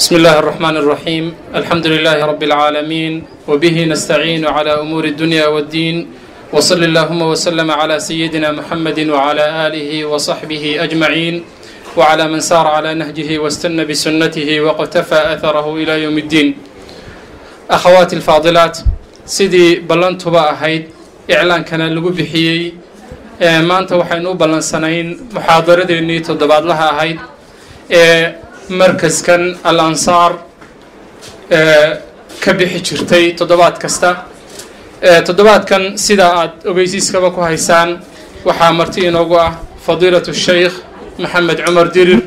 بسم الله الرحمن الرحيم الحمد لله رب العالمين وبه نستعين على أمور الدنيا والدين وصلى اللهم وسلم على سيدنا محمد وعلى آله وصحبه أجمعين وعلى من سار على نهجه واستنى بسنته وقتفى أثره إلى يوم الدين. أخواتي الفاضلات سيدي بلنتبا أهيد إعلان كان لغو بحيي ما أنت وحينو بلنسانين محاضرة ديني تضبط لها أهيد مركز كان الأنصار كبيحي جرتي تضبط كستا تضبط كان سيدا أوبيسيس كبكو هيسان وحامرتين وقوة فضيلة الشيخ محمد عمر ديرر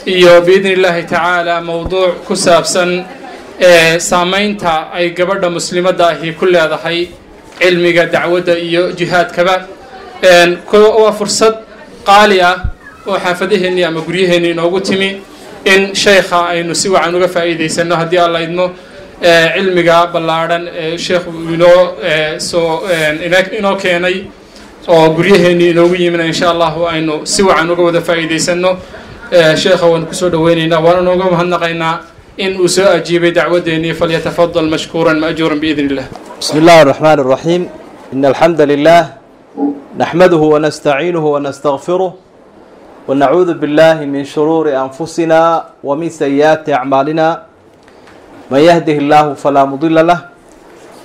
iyo بإذن الله تعالى موضوع كسابسا سامينتا أي قبرنا مسلمة هي كل هذا هي علمي دعوة iyo جهاد كبا وفرصة قالية وحافظه إني أما قريه إني نوقتمي إن شيخا أي نسوي عنو فائدة سنة هدي الله إنه علمي بلارن شيخ إنه إنه كأني أو قريه إني نوقي من إن شاء الله إنه سوي عنو قوة فائدة سنة شيخ ونكسر ويننا وانا نقوم هنقينا إن أساء أجيب دعوة إني فليتفضل مشكورا مأجورا بإذن الله. بسم الله الرحمن الرحيم. إن الحمد لله نحمده ونستعينه ونستغفره ونعوذ بالله من شرور أنفسنا ومن سيئات أعمالنا من يهده الله فلا مضل له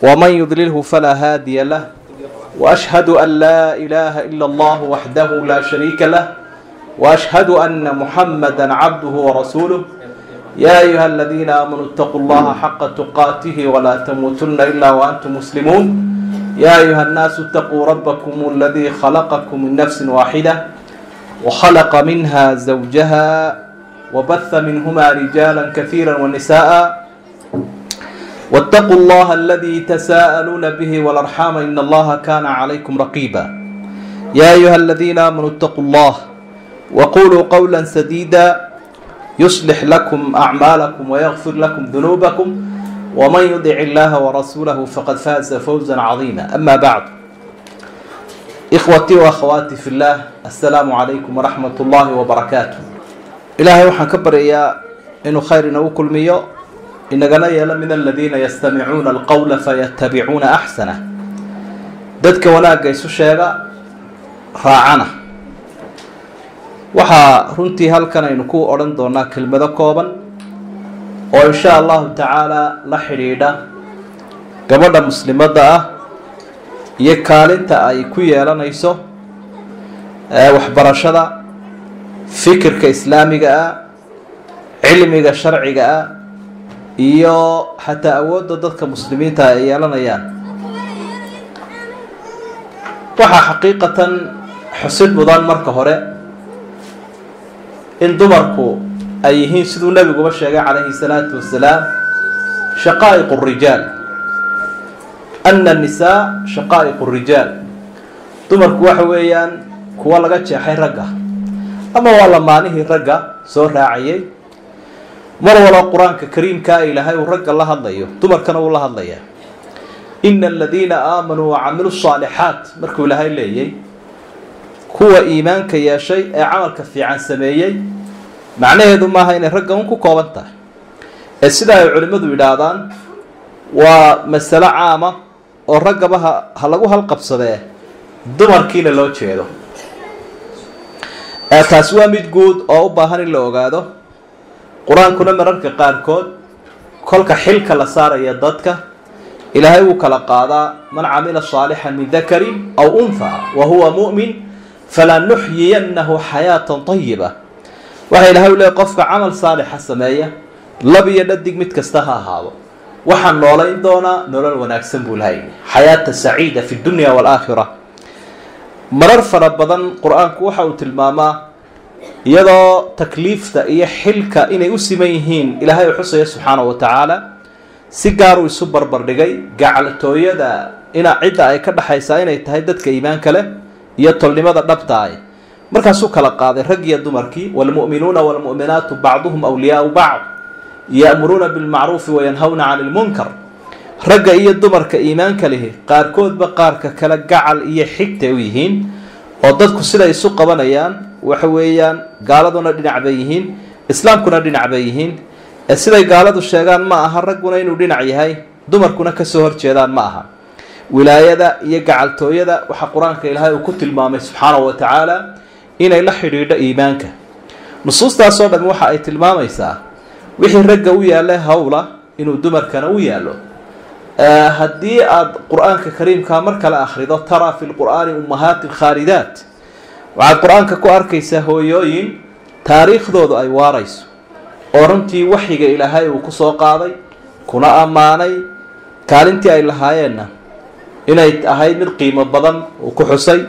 ومن يضلله فلا هادي له وأشهد أن لا إله إلا الله وحده لا شريك له وأشهد أن محمدا عبده ورسوله يا أيها الذين آمنوا اتقوا الله حق تقاته ولا تموتن إلا وأنتم مسلمون يا أيها الناس اتقوا ربكم الذي خلقكم من نفس واحدة وخلق منها زوجها وبث منهما رجالا كثيرا ونساء واتقوا الله الذي تساءلون به والأرحام إن الله كان عليكم رقيبا يا أيها الذين آمنوا اتقوا الله وقولوا قولا سديدا يصلح لكم أعمالكم ويغفر لكم ذنوبكم ومن يطع الله ورسوله فقد فاز فوزا عظيما. أما بعد إخوتي وأخواتي في الله السلام عليكم ورحمة الله وبركاته. إلهي وحن كبر إياه إنه خيرنا وكل ميو إن قنايا من الذين يستمعون القول فيتبعون أحسنه ددك ولا قيسو شيغا راعنا waxaa runtii halkan aynu ku odhan doonaa kelmado kooban oo insha allahu tacaala la xidhiidha gabadha muslimadda ah iyo kaalinta ay ku yeelanayso waxbarashada fikirka islaamiga ah cilmiga sharciga ah iyo xataa awoodda dadka muslimiinta ay yeelanayaan. waxaa xaqiiqatan xusid mudan marka hore in dumarku ay yihiin siduu nabiguba sheegay calayhi salaatu wasalaam shaqaa'iqu rijaal ana nisaa shaqaa'iqu rijaal dumarku waxa weeyaan kuwa laga jeexay ragga ama waa lamaanihii ragga soo raacayay. mar walo qur-aanka kariimkaa ilaahay uu ragga la hadlayo dumarkana uu la hadlayaa. ina aladiina aamanuu wacamilu saalixaat markuu ilaahay leeyay kuwa iimaanka yeeshay ee camalka fiican sameeyey macnaheedu maaha inay ragga un ku kooban tahay ee sida ay culimmadu yidhaahdaan waa masalo caama oo raggaba ha lagu halqabsadee dumarkiina loo jeedo. taasi waa mid guud oo u baahan in la ogaado. qur-aankuna mararka qaarkood kolka xilka la saaraya dadka ilaahay wuu kala qaadaa man camila saalixan min dakarin aw unha wa huwa mu'min falanuxyiyannahu xayaatan tayiba. waxaa ilahay u leey qofka camal saalixa sameeya lab iyo dhadig mid kasta ha ahaado waxaan noolayn doonaa nolol wanaagsan buu lahay xayaata saciida fi dunya waalaakhira. marar fara badan qur-aanku waxa uu tilmaamaa iyadoo takliifta iyo xilka inay u siman yihiin ilaahay uu xusaya subxaanahu wa tacaala si gaar uu isu barbardhigay gacaltooyada cidda ay ka dhaxaysaa inay tahay dadka iimaanka leh iyo tolnimada dhabta ah. markaasuu kala qaaday rag iyo dumarkii waalmu'minuuna waalmu'minaatu bacduhum awliyaau bacd ya'muruuna bilmacruufi wayanhawna cani lmunkar. ragga iyo dumarka iimaanka lihi qaarkoodba qaarka kale gacal iyo xigtay u yihiin oo dadku siday isu qabanayaan waxa weeyaan gaaladuna dhinac bay yihiin islaamkuna dhinac bay yihiin siday gaaladu sheegaan ma aha ragguna inuu dhinac yahay dumarkuna kasoo horjeedaan ma aha. wilaayada iyo gacaltooyada waxa qur-aanka ilaahay uu ku tilmaamay subxaanahu wa tacaala inay la xidhiidho iimaanka. nusuustaasoo dhan waxa ay tilmaamaysaa wixii ragga u yaalla hawla inuu dumarkana u yaallo. haddii aad qur-aanka kariimka mar kale akhrido taraa fi lqur'aani ummahaatin khaalidaat, waxaad qur-aanka ku arkaysaa hooyooyin taariikhdoodu ay waarayso oo runtii waxyiga ilaahay uu kusoo qaaday kuna ammaanay kaalintii ay lahaayeenna inay ahayd mid qiimo badan uu ku xusay.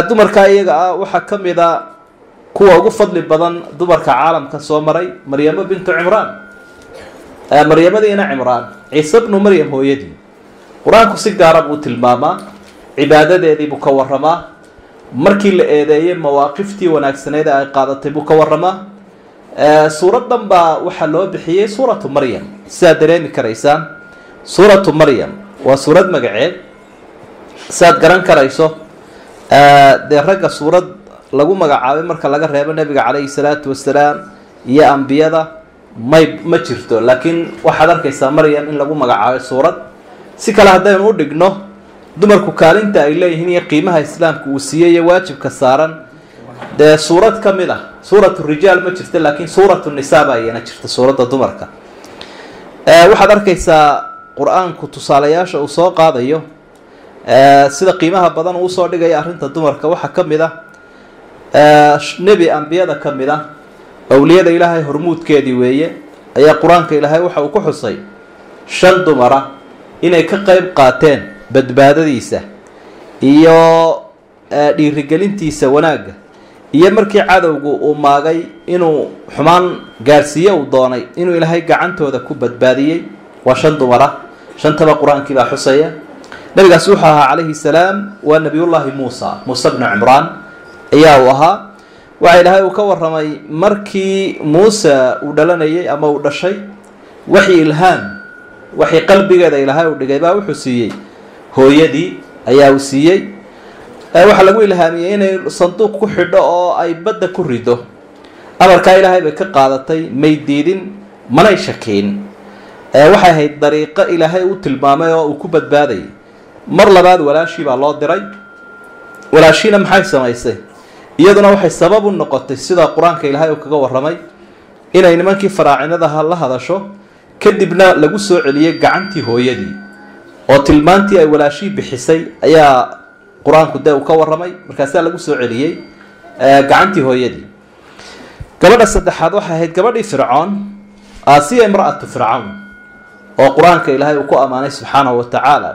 dumarka iyaga ah waxaa ka mid a kuwa ugu fadli badan dumarka caalamka soo maray maryamo bintu cimraan, maryamadiina cimraan, ciise bnu maryam hooyadii. qur-aanku si gaara buu tilmaamaa, cibaadadeedii buu ka waramaa, markii la eedeeyey mawaaqiftii wanaagsaneed ee ay qaadatay buu ka waramaa. suuradan baa waxaa loo bixiyey suuratu maryam. sidaad dareemi karaysaan suuratu maryam waa suurad magaceed, sidaad garan karayso dee ragga suurad lagu magacaabay marka laga reebo nebiga calayhi salaatu wasalaam iyo ambiyada ma jirto, laakiin waxaad arkaysaa maryam in lagu magacaabay suurad. si kale haddaynu u dhigno dumarku kaalinta ay leeyihiin iyo qiimaha islaamka uu siiyey iyo waajibka saaran, dee suurad ka mid ah suuratu rijaal ma jirta, laakiin suuratu nisaa baa iyana jirta, suuradda dumarka. waxaad arkaysaa qur-aanku tusaalayaasha uu soo qaadayo sida qiimaha badan uu usoo dhigaya arrinta dumarka. waxaa ka mid ah nebi ambiyada ka mid ah, awliyada ilaahay hormuudkeedii weeye, ayaa qur-aanka ilaahay waxa uu ku xusay 5 dumara inay ka qayb qaateen badbaadadiisa iyo dhiirigelintiisa wanaagga, iyo markii cadowgu uu maagay inuu xumaan gaarsiiye uu doonay inuu ilaahay gacantooda ku badbaadiyey. waa 5 dumara, 5taba qur-aankii baa xusaya. nabigaas wuxuu ahaa calayhi salaam waa nabiyullaahi muuse bnu cimraan ayaa uu ahaa. waxa ilaahay uu ka waramay markii muuse uu dhalanayay ama uu dhashay, waxi ilhaam, waxi qalbigeeda ilaahay uu dhigay baa wuxuu siiyey hooyadii ayaa uu siiyey. waxaa lagu ilhaamiyey inay sanduuq ku xidho oo ay badda ku rido. amarkaa ilaahay bay ka qaadatay, may diidin, manay shakiin. waxay ahayd dariiqo ilaahay u tilmaamay oo uu ku badbaaday. mar labaad walaashii baa loo diray. walaashiina maxay samaysay? iyaduna waxay sabab u noqotay sida qur-aanka ilaahay uu kaga waramay inay nimankii faraacinadaha la hadasho, kadibna lagu soo celiyey gacantii hooyadii, oo tilmaantii ay walaashii bixisay ayaa qur-aanku dee uu ka waramay. markaasaa lagu soo celiyey gacantii hooyadii. gabadha saddexaad waxay ahayd gabadhii fircoon, aasiya imra'atu fircawn, oo qur-aanka ilaahay uu ku ammaanay subxaanahu wa tacaala.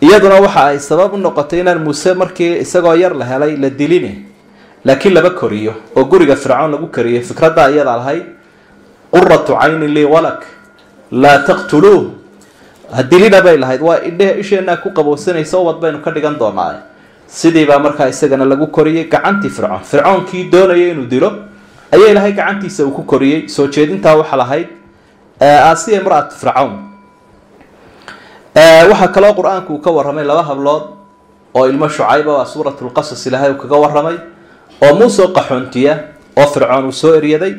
iyaduna waxa ay sabab u noqotay inaan muuse markii isagoo yar la helay la diline, laakiin laba koriyo oo guriga fircoon lagu koriyo. fikradda iyada lahayd quratu caynin lii walak laa taqtuluuh, hadilina bay lahayd, waa isheenaa ku qabowsanaysa, ubad baynu ka dhigan doonaa. sidiibaa markaa isagana lagu koriyey gacantii fircoon. fircoonkii doonayay inuu dilo ayaa ilaahay gacantiisa uu ku koriyey. soo jeedintaa waxa lahayd aasiya imra'atu fircawn. waxaa kaloo qur-aanku uu ka waramay 2 hablood oo ilmo shucayba, waa suuratu lqasas ilaahay uu kaga waramay, oo muuse qaxoontiya oo fircoon uu soo eryaday,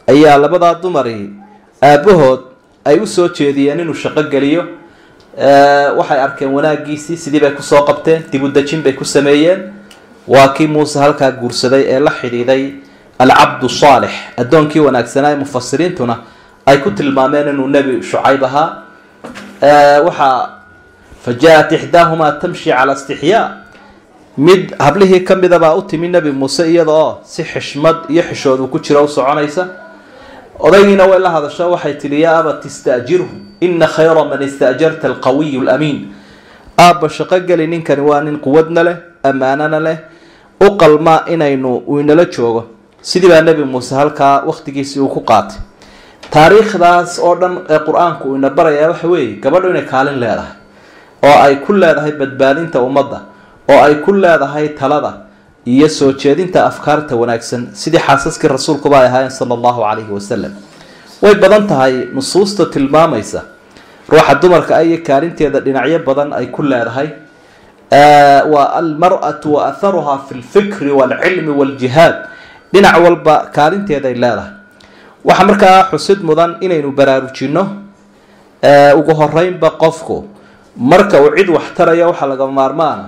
ayaa labadaa dumari aabbahood ay u soo jeediyeen inuu shaqo geliyo. waxay arkeen wanaagiisii, sidii bay kusoo qabteen, dib u dejin bay ku sameeyeen. waa kii muuse halkaa guursaday ee la xidhiiday alcabdu saalix, addoonkii wanaagsanaa ee mufasiriintuna ay ku tilmaameen inuu nebi shucayb ahaa. waxaa faja-at ixdaahumaa tamshi cala istixyaa, mid hablihii ka midabaa u timi nebi muuse iyada oo si xishmad iyo xishood uu ku jiro u soconaysa. odaygiina way la hadasho, waxay tihi yaa abat ista'jirhu ina khayra man ista'jarta alqawiyu alamiin. aabba shaqo geli, ninkani waa nin quwadna leh, ammaanana leh, u qalma uu inala joogo. sidii baa nebi muuse halkaa wakhtigiisii uu ku qaatay. taariikhdaas oo dhan ee qur-aanku uu ina barayaa waxa weeye gabadhu inay kaalin leedahay, oo ay ku leedahay badbaadinta ummadda, oo ay ku leedahay talada iyo soo jeedinta afkaarta wanaagsan, sidii xaasaskii rasuulkuba ay ahaayeen sala allahu calayhi wasalam. way badan tahay nusuusta tilmaamaysa ruuxa dumarka iyo kaalinteeda dhinacyo badan ay ku leedahay. waa almar'atu wa atharuha fi lfikri waalcilmi waaljihaad, dhinac walba kaalinteeda ay leedahay. waxa markaa xusid mudan inaynu baraarujinno ugu horeynba qofku marka uu cid wax tarayo waxa laga maarmaana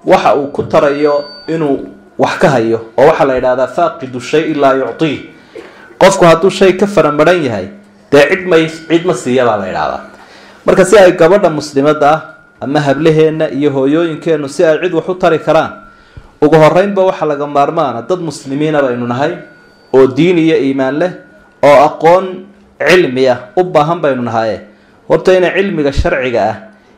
waxa uu ku tarayo inuu wax ka hayo oo waxa la yiraahdaa faaqidu shay illa yu'ti qofku hadduu shay ka faramaran yahay cid ma siiya baa la yiraahdaa marka si ay gabadha muslimada ah ama hablaheena iyo hooyooyinkeenu si ay cid wax u tari karaan ugu horeynba waxa laga maarmaana dad muslimiin ah baynu nahay oo diin iyo iimaan leh oo aqoon cilmi ah u baahan baynu nahay horta in cilmiga sharciga ah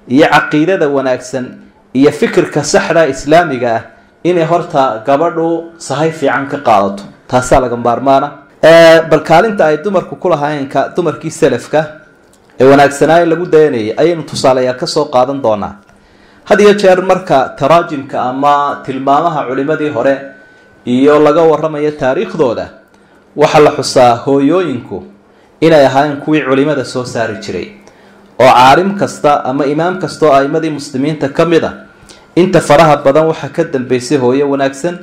iyo aqeedada wanaagsan iyo fikirka saxda islaamiga ah inay horta gabadhu sahay fiican ka qaadato taas laga maarmaana bal kaalinta ay dumarku ku lahaayeen dumarkii salafka ee wanaagsanaa lagu dayanayay ayaynu tusaalayaal ka soo qaadan doonaa had iyo jeer marka taraajimka ama tilmaamaha culimadii hore iyo laga waramayo taariikhdooda waxa la xusaa hooyooyinku inay ahaayeen kuwii culimada soo saari jiray oo caalim kasta ama imaam kasta oo aimadii muslimiinta ka mid ah inta faraha badan waxa ka dambeysay hooyo wanaagsan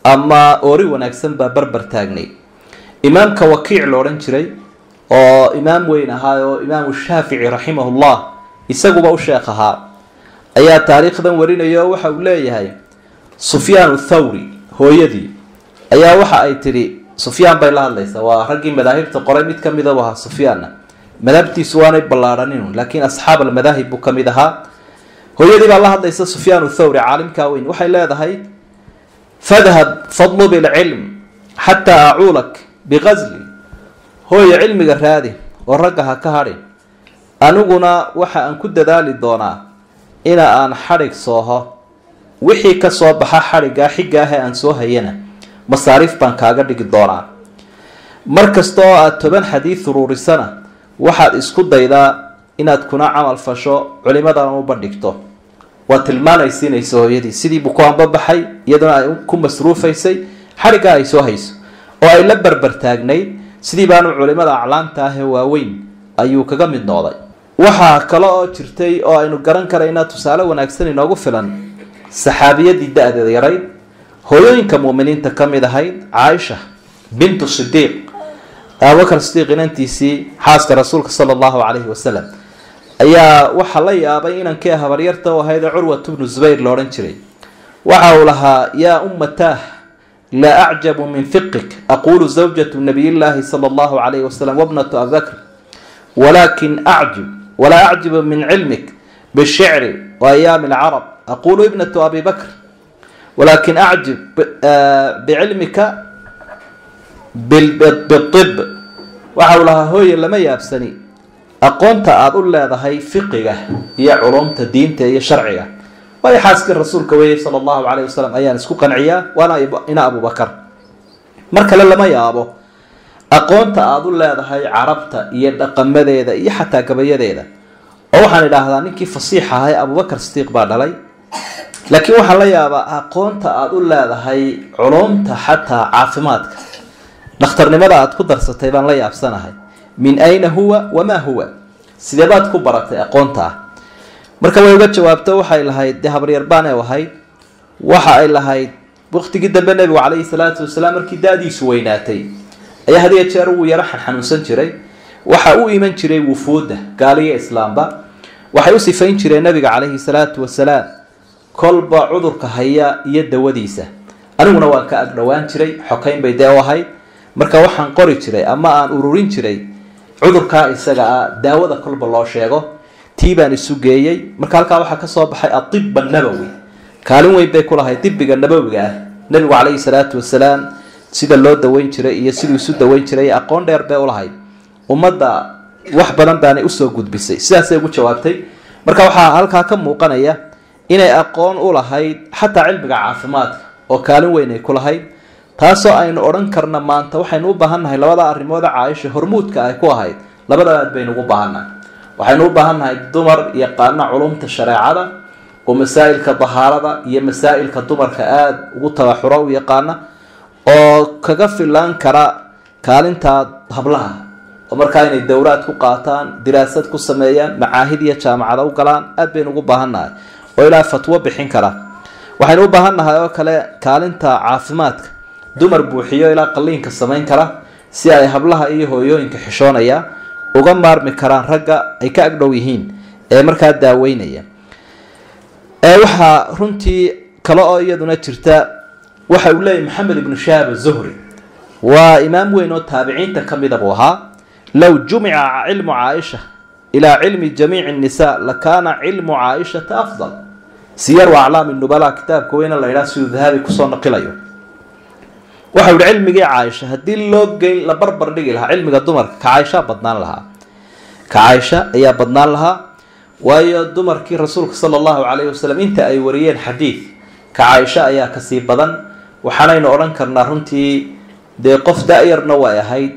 ama ori wanaagsan baa barbar taagnay imaamka wakiic loo oran jiray oo imaam weyn ahaa oo imaam Shaafici rahimahullah isaguba u sheekh ahaa ayaa taariikhdan warinayo waxa uu leeyahay Sufyaan ath-Thawri hooyadii ayaa waxa ay tiri Sufyaan bay la hadlaysaa waa ragii madaahibta qoray mid kamid ah waa Sufyaan madhabtiisu waanay ballaaranin laakiin asxaab al-madaahib buu kamid ahaa hooyadii baa la hadlaysa Sufyaan ath-Thawri caalimka weyn waxay leedahay fadhhab fadlu bil ilm hatta a'ulak bighazli hooyo cilmiga raadi oo ragga ha ka hadhin aniguna waxa aan ku dadaali doonaa ina aan xarig sooho wixii ka soo baxa xariga xiga ah aan soo hayana masaarif baan kaaga dhigi doonaa markasta oo aad toban xadiis ururisana waxaad isku daydaa inaad kuna camal fasho culimadan u bandhigto waa tilmaanaysiinayso hooyadii sidii buu ku anbabaxay iyaduna ay ku masruufaysay xariga ay soo hayso oo ay la barbar taagnay sidii baanu culimada aclaanta ah ee waaweyn ayuu kaga mid noqday waxa kale oo jirtay oo aynu garan karayna tusaale wanaagsan inoogu filan saxaabiyadii da'da yaray hooyooyinka muuminiinta kamid ahayd Aisha bint Siddiq Abu Bakr Siddiq inantiisii xaaska rasuulka sallallahu alayhi wasallam ayaa waxa la yaabay inankii habaryarta oo ahayd Urwa ibn Zubayr loo oran jiray waxa uu lahaa ya ummatah لا أعجب من فقهك أقول زوجة النبي الله صلى الله عليه وسلم وابنة أبي بكر ولكن ولا أعجب من علمك بالشعر وأيام العرب أقول ابنة أبي بكر ولكن أعجب بعلمك بالطب وحولها هوي لما يابسني أقونت أقول لها هي فقهه هي علومة دينته هي شرعيه way xaaskii rasuulka weeyay sallallahu alayhi wasallam ayaan isku qanciyaa waana ina Abu Bakar marka lama yaabo aqoonta aad u leedahay carabta iyo dhaqamadeeda iyo xataa gabayadeeda oo waxaan idhaahdaa ninkii fasiix ahaa Abu Bakar Siddiq baa dhalay laakiin waxa la yaabaa aqoonta aad u leedahay culumta xataa caafimaadka dhakhtarnimada aad ku darsatay baan la yaabsanahay min ayna huwa wama huwa sidee baad ku baratay aqoonta marka way uga jawaabto waxay lahayd habaryar baan ay wahayd waxa ay lahayd waqtigii dambe nabiga kaleey salaatu wasalaam markii daadiisu weynaatay ayaa hadiya jeer uu yara xanuunsan jiray waxa uu iman jiray wufuuda gaaliga islaamba waxay u sifayn jireen nabiga kaleey salaatu wasalaam kolba cudurka haya iyo dawadiisa aniguna waan ka agdhawaan jiray xokayn bay deewahay marka waxaan qori jiray ama aan ururin jiray cudurka isaga daawada kolba loo sheego tiibaan isu geeyay marka halka waxa ka soo baxay at-tibb an-nabawi kaalin weyn bay ku lahayd tibbiga nabawiga ah nabiga kaleey salaatu wasalaam sida loo daweyn jiray iyo sidii isu daweyn jiray aqoon dheer bay u lahayd ummadda wax badan baan u soo gudbisay sidaas ay ugu jawaabtay marka waxa halka ka muuqanaya inay aqoon u lahayd xataa cilmiga caafimaadka oo kaalin weyn ay ku lahayd taasoo aynu oran karna maanta waxaynu u baahanahay labada arrimood Aisha hormuudka ay ku ahayd labada aad baynu ugu baahanahay waxaynu u baahanahay dumar yaqaan culumta shariicada oo masaa'ilka tahaarada iyo masaa'ilka dumarka aad ugu tawaxuro u yaqaan oo kaga filan kara kaalinta hablaha oo marka inay dawraad ku qaataan diraasad ku sameeyaan macaahid iyo jaamacado u galaan aad baynu ugu baahanahay oo ilaa fatwo bixin kara waxaynu u baahanahay oo kale kaalinta caafimaadka dumar buuxiyo ilaa qaliinka sameyn kara si ay hablaha iyo hooyooyinka xishoonaya uga maarmi karaan ragga ay ka agdhow yihiin ee markaa daaweynaya. waxaa runtii kale oo iyaduna jirta waxa uu leeyahay maxamed ibnu shahaab az-zuhri waa imaam weyn oo taabiciinta ka mid buu ahaa. low jumica cilmu caaisha ilaa cilmi jamiici الnisaa lakaana cilmu caaishata afdal. siyar wa aclaam nubala kitaabka weyna la yidhaha siduu dahabi kusoo naqilayo. waxa uu cilmigii caaisha haddii loo geyn la barbar dhigi lahaa cilmiga dumarka ka caaisha badnaan lahaa. ka caaisha ayaa badnaan lahaa waayo dumarkii rasuulka sala allahu calayhi wasalam inta ay wariyeen xadiid ka caaisha ayaa kasii badan. waxaanaynu odhan karnaa runtii dee qof da-yarna way ahayd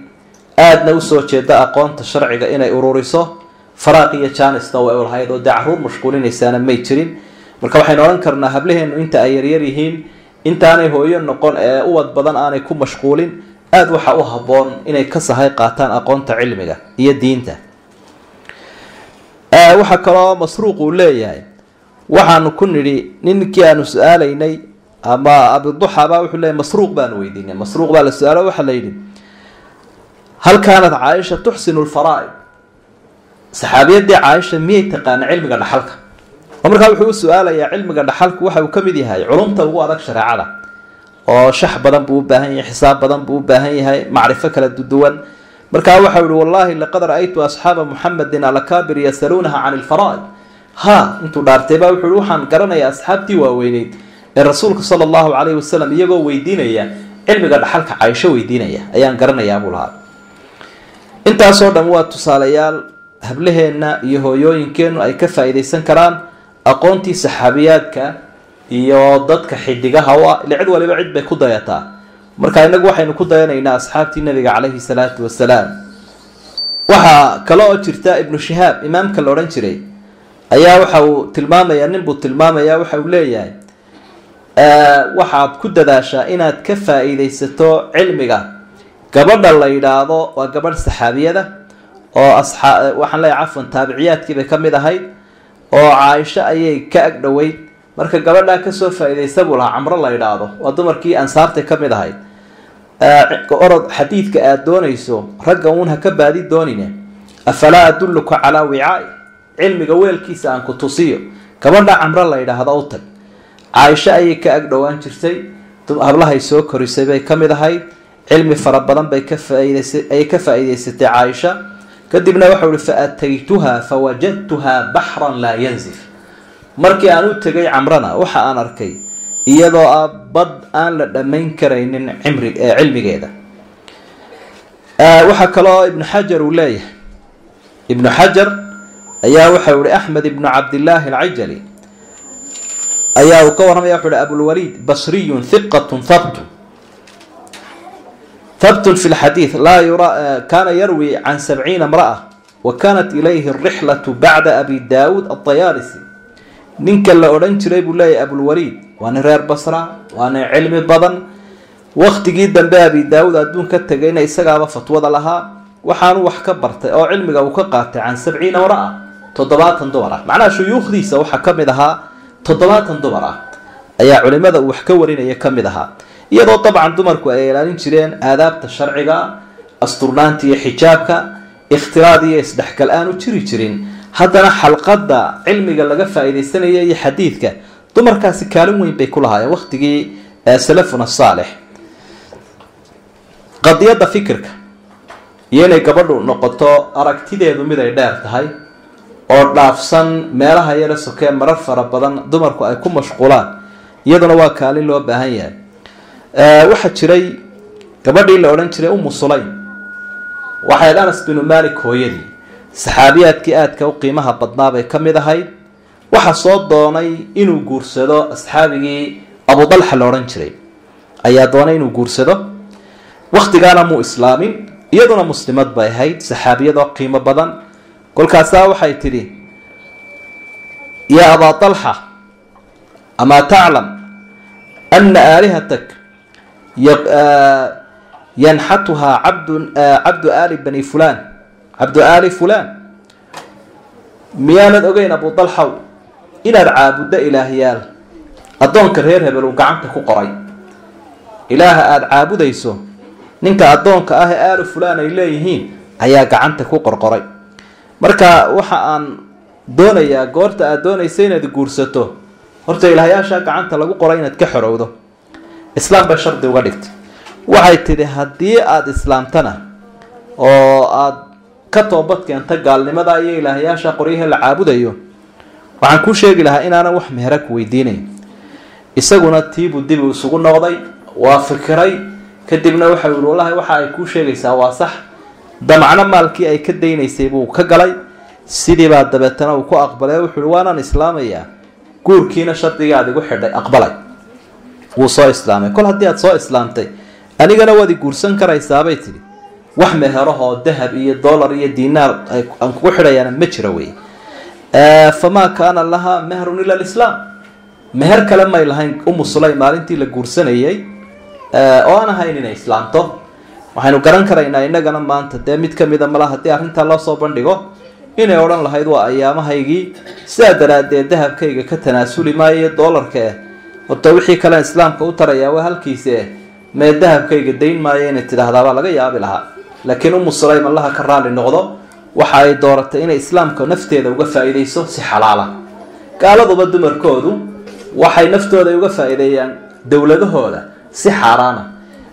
aadna usoo jeeda aqoonta sharciga inay ururiso faraaq iyo jaanisna way lahayd oo dee caruur mashquulinaysaana may jirin. marka waxaynu odhan karnaa hablaheenu inta ay yaryar yihiin intaanay hooyo noqon ee uwad badan aanay ku mashquulin aada waxa u habboon inay ka sahay qaataan aqoonta cilmiga iyo diinta. waxaa kaloo masruuq uu leeyahay waxaanu ku nidhi ninkii aanu su-aalaynay ama abiduxa baa wuxuu leeyahy masruuq baanu weydiinay. masruuq baa la su-aalo waxaa la yidhi hal kaanat caaisha tuxsinu lfaraa'id. saxaabiyadii caaisha miyay taqaana cilmiga dhaxalka? oo markaa wuxuu u su-aalayaa cilmiga dhaxalku waxa uu ka mid yahay culumta ugu adag shareecada oo shax badan buu u baahan yahay, xisaab badan buu u baahan yahay, macrifo kala duwan. markaa waxau yihi wallahi laqad ra-aytu asxaaba muxamedin alakaabir yasaluunaha can ilfaraa'id. ha intuu dhaartay baa wuxuu yihi waxaan garanayaa asxaabtii waaweyneyd ee rasuulka sala allahu calayhi wasalam iyagoo weydiinaya cilmiga dhaxalka caaisho weydiinaya ayaan garanayaa buu lahaa. intaasoo dhan waa tusaalayaal hablaheenna iyo hooyooyinkeennu ay ka faa-iideysan karaan aqoontii saxaabiyaadka iyo dadka xidigaha u ah. ila cid waliba cid bay ku dayataa. marka inagu waxaynu ku dayanaynaa asxaabtii nabiga calayhi salaatu wasalaam. waxaa kale oo jirta ibnu shihaab imaamka la odhan jiray ayaa waxa uu tilmaamayaa nin buu tilmaamayaa waxa uu leeyahay waxaad ku dadaashaa inaad ka faa-iideysato cilmiga gabadha la yidhaahdo waa gabadh saxaabiyada oo waxaan leeyahay cafwan taabiciyaadkii bay ka mid ahayd oo caaisho ayay ka ag dhoweyd. marka gabadhaa kasoo faa-iideysa buu lahaa camro la yidhaahdo waa dumarkii ansaartay ka mid ahayd. orod xadiidka aada doonayso ragga uun ha ka baadi doonine afalaa adulluka calaa wicaai cilmiga weelkiisa aan ku tusiyo. gabadha camro la yidhaahdo u tag. caaisho ayay ka ag dhowaan jirtay, hablahay soo korisay bay ka mid ahayd, cilmi fara badan bay ayay ka faa-iideysatay caaisha. kadibna waxau ihi faataytuha fawajadtuha baxran laa yanzif. markii aan u tegay camrana waxa aan arkay iyadoo ah bad aan la dhammayn karaynin cilmigeeda. waxaa kaloo ibnu xajar uu leeyahay ibnu xajar ayaa waxau ihi axmed ibnu cabdillaahi alcajali ayaa uu ka warramaya wuxu uhi abulwaliid basriyun hiqatun habtun fi lxadiid laa kaana yarwi can 70 imra'a wa kanat ilayhi arixlatu bacda abi daawuud adayaalisi. ninka la odhan jiray buu leeyahay abulwaliid waa nin reer basra, waa nin cilmi badan. waktigii dambe abi daawuud adduun ka tegayna isagaaba fatwada lahaa. waxaanu wax ka bartay oo cilmiga uu ka qaatay can 70 imra'a 70 dumar ah. macnaha shuyuukhdiisa waxaa ka mid ahaa 70 dumar ah ayaa culimada uu wax ka warinaya ka mid ahaa. iyadoo dabcan dumarku ay ilaalin jireen aadaabta sharciga, asturnaanta iyo xijaabka, ikhtiraad iyo isdhexgal aanu jiri jirin, haddana xalqada cilmiga laga faa-iideysanaya iyo xadiidka dumarkaasi kaalin weyn bay ku lahaayeen waqtigii salafuna saalix. qadiyadda fikirka iyo inay gabadhu noqoto aragtideedu mid ay dheer tahay oo dhaafsan meelaha yara sokee marar fara badan dumarku ay ku mashquulaan iyaduna waa kaalin loo baahan yahay. waxaa jiray gabadhii la odhan jiray umu sulaym waxay anas binu malik hooyadii saxaabiyaadkii aadka u qiimaha badnaa bay ka mid ahayd. waxaa soo doonay inuu guursado asxaabigii abu dalxa la odhan jiray ayaa doonay inuu guursado. waktigaana muu islaamin, iyaduna muslimad bay ahayd, saxaabiyadoo qiimo badan. kolkaasaa waxay tidhi yaa abaa dalxa amaa taclam ana aalihatak yanxatuhaa cabdu aali bani fulaan cabdu aali fulaan. miyaanad ogeyn abu dalxaw inaad caabuddo ilaahyaal addoonka reer hebel uu gacanta ku qoray. ilaaha aada caabudayso ninka addoonka ah ee aalu fulaan ay leeyihiin ayaa gacanta ku qorqoray. marka waxa aan doonayaa goorta aad doonaysa inaad guursato horta ilaahayaasha gacanta lagu qoray inaad ka xorowdo. islaam ba shardi uga dhigtay, waxay tidhi haddii aada islaamtana oo aada ka toobad keenta gaalnimada iyo ilaahayaasha qoryaha la caabudayo, waxaan kuu sheegi lahaa inaanan wax mehera ku weydiinayn. isaguna tiibuu dib isugu noqday, waa fikiray, kadibna waxau yihi wallahi waxa ay kuu sheegaysaa waa sax. damacno maalkii ay ka daynaysay buu ka galay, sidii baa dabeetana uu ku aqbalay. wuxuu yihi waanaan islaamayaa, guurkiina shardigaad igu xidhay aqbalay. wuu soo islaamay. kol haddii aad soo islaamtay anigana waad i guursan karaysaabay tidhi. wax meherahoo dahab iyo dollar iyo diinaar aan kugu xidhayaana ma jira wey. famaa kaana lahaa mehrun ila alislaam, meher kale may lahayn Umu Sulaym maalintii la guursanayay oo aan ahayn inay islaamto. waxaynu garan karaynaa innagana maanta dee mid ka mida mala haddii arrintaa loo soo bandhigo inay odhan lahayd waa ayaamahaygii, sidaa daraaddeed dahabkayga ka tanaasuli maayo doolarka horta wixii kale islaamka u tarayaa waa halkiisa mee dahabkayga dayn maayo inay tidhaahdaabaa laga yaabi lahaa. laakiin Umu Sulaym allaha ka raali noqdo waxa ay dooratay inay islaamka nafteeda uga faa'iidayso si xalaala. gaaladuba dumarkoodu waxay naftooda uga faa'iideeyaan dowladahooda si xaaraana.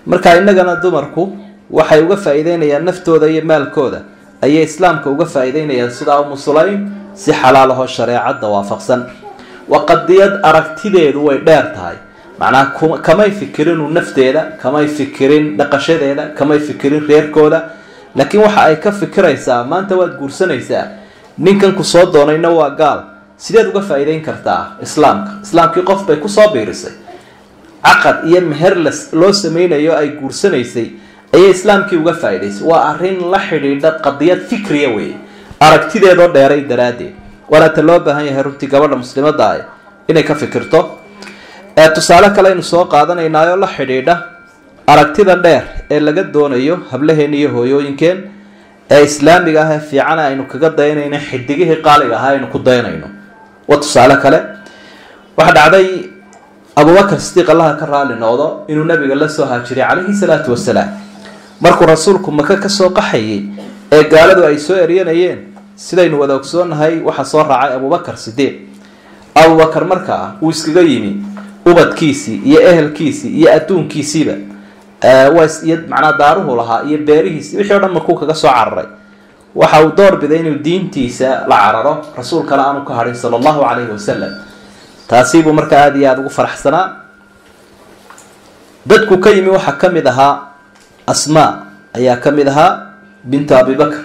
marka innagana dumarku waxay uga faa'iideynayaan naftooda iyo maalkooda ayay islaamka uga faa'iideynayaan sida Umu Sulaym si xalaal ah oo shareecada waafaqsan. waqadiyad aragtideedu way dheer tahay, macnaha kamay fikirin nafteeda, kamay fikirin dhaqashadeeda, kamay fikirin reerkooda, laakiin waxa ay ka fikiraysaa maanta waad guursanaysaa, ninkan ku soo doonayna waa gaal, sideed uga faa'iideyn kartaa islaamka? islaamkii qof bay ku soo biirisay, caqad iyo meher loo sameynayo ay guursanaysay ayay islaamkii uga faa'iidaysay. waa arrin la xidhiidha qadiyad fikriya wey, aragtideedoo dheeray daraaddeed. waana loo baahan yahay runtii gabadha muslimadda ah inay ka fikirto. tusaale kale aynu soo qaadanaynaayo la xidhiidha aragtida dheer ee laga doonayo hablaheen iyo hooyooyinkeen ee islaamiga ah ee fiican aynu kaga dayanayno, xidigihii qaaliga ahaa aynu ku dayanayno. waa tusaale kale. waxa dhacday abubakar sidiiq allaha ka raali noqdo inuu nabiga la soo haajiray calayhi salaatu wasalaam. markuu rasuulku maka ka soo qaxayay ee gaaladu ay soo eryanayeen, sidaynu wada ogsoonahay waxaa soo raacay abubakar sidiiq. abubakar markaa uu iskaga yimi ubadkiisii iyo ehelkiisii iyo adduunkiisiiba, iyo macnaa daaruhu lahaa iyo beerihiisii wixii o dhan markuu kaga soo cararay. waxa uu door biday inuu diintiisa la cararo, rasuulkana aanu ka hadhin sala allahu calayhi wasalam. taasi buu markaa aada iyo aada ugu faraxsanaa. dadku ka yimi waxaa ka mid ahaa asmaa, ayaa ka mid ahaa bintu abibakr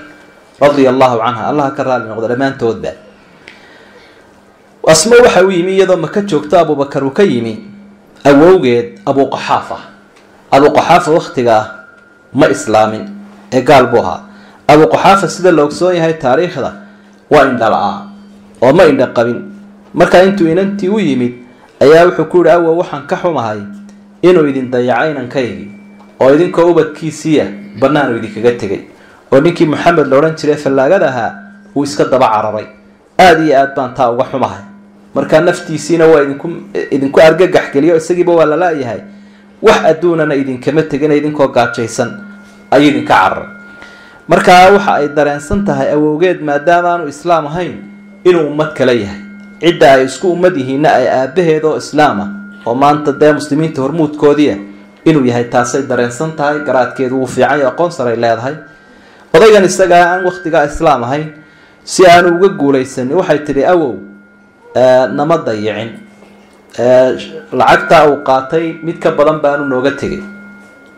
radia allahu canha, allaha ka raali noqdo dhammaantoodba. asma waxa uu yimi iyadoo maka joogto abubakar uu ka yimi awowgeed abuqaxaafa. abuqaxaafa wakhtigaa ma islaamin ee gaal buu ahaa. abuqaxaafa sida la ogsoon yahay taariikhda waa indhala-aa oo ma indha qabin. markaa intuu inantii u yimid ayaa wuxuu ku yihi awow waxaan ka xumahay inuu idin dayaco inankaygii oo idinkoo ubadkiisiiya bannaanu idinkaga tegay, oo ninkii maxamed la odhan jiray fallaagada ahaa uu iska daba cararay. aada iyo aad baan taa uga xumahay. markaa naftiisiina waa idinku argagax geliyo, isagiiba waa lala-yahay, wax adduunana idinkama tegina idinkoo gaajaysan ayuu idinka cararay. markaa waxa ay dareensan tahay awowgeed maadaama aanu islaam ahayn inuu ummad kale yahay. cidda ay isku ummad yihiinna ay aabaheed oo islaam ah oo maanta dee muslimiinta hormuudkoodiia inuu yahay, taasay dareensan tahay. garaadkeedu wuu fiican iyo aqoon saray leedahay. odaygan isagaa aan wakhtigaa islaam ahayn si aanu uga guulaysanin waxay tidhi awow nama dayicin, lacagtaa uu qaatay mid ka badan baanu nooga tegay.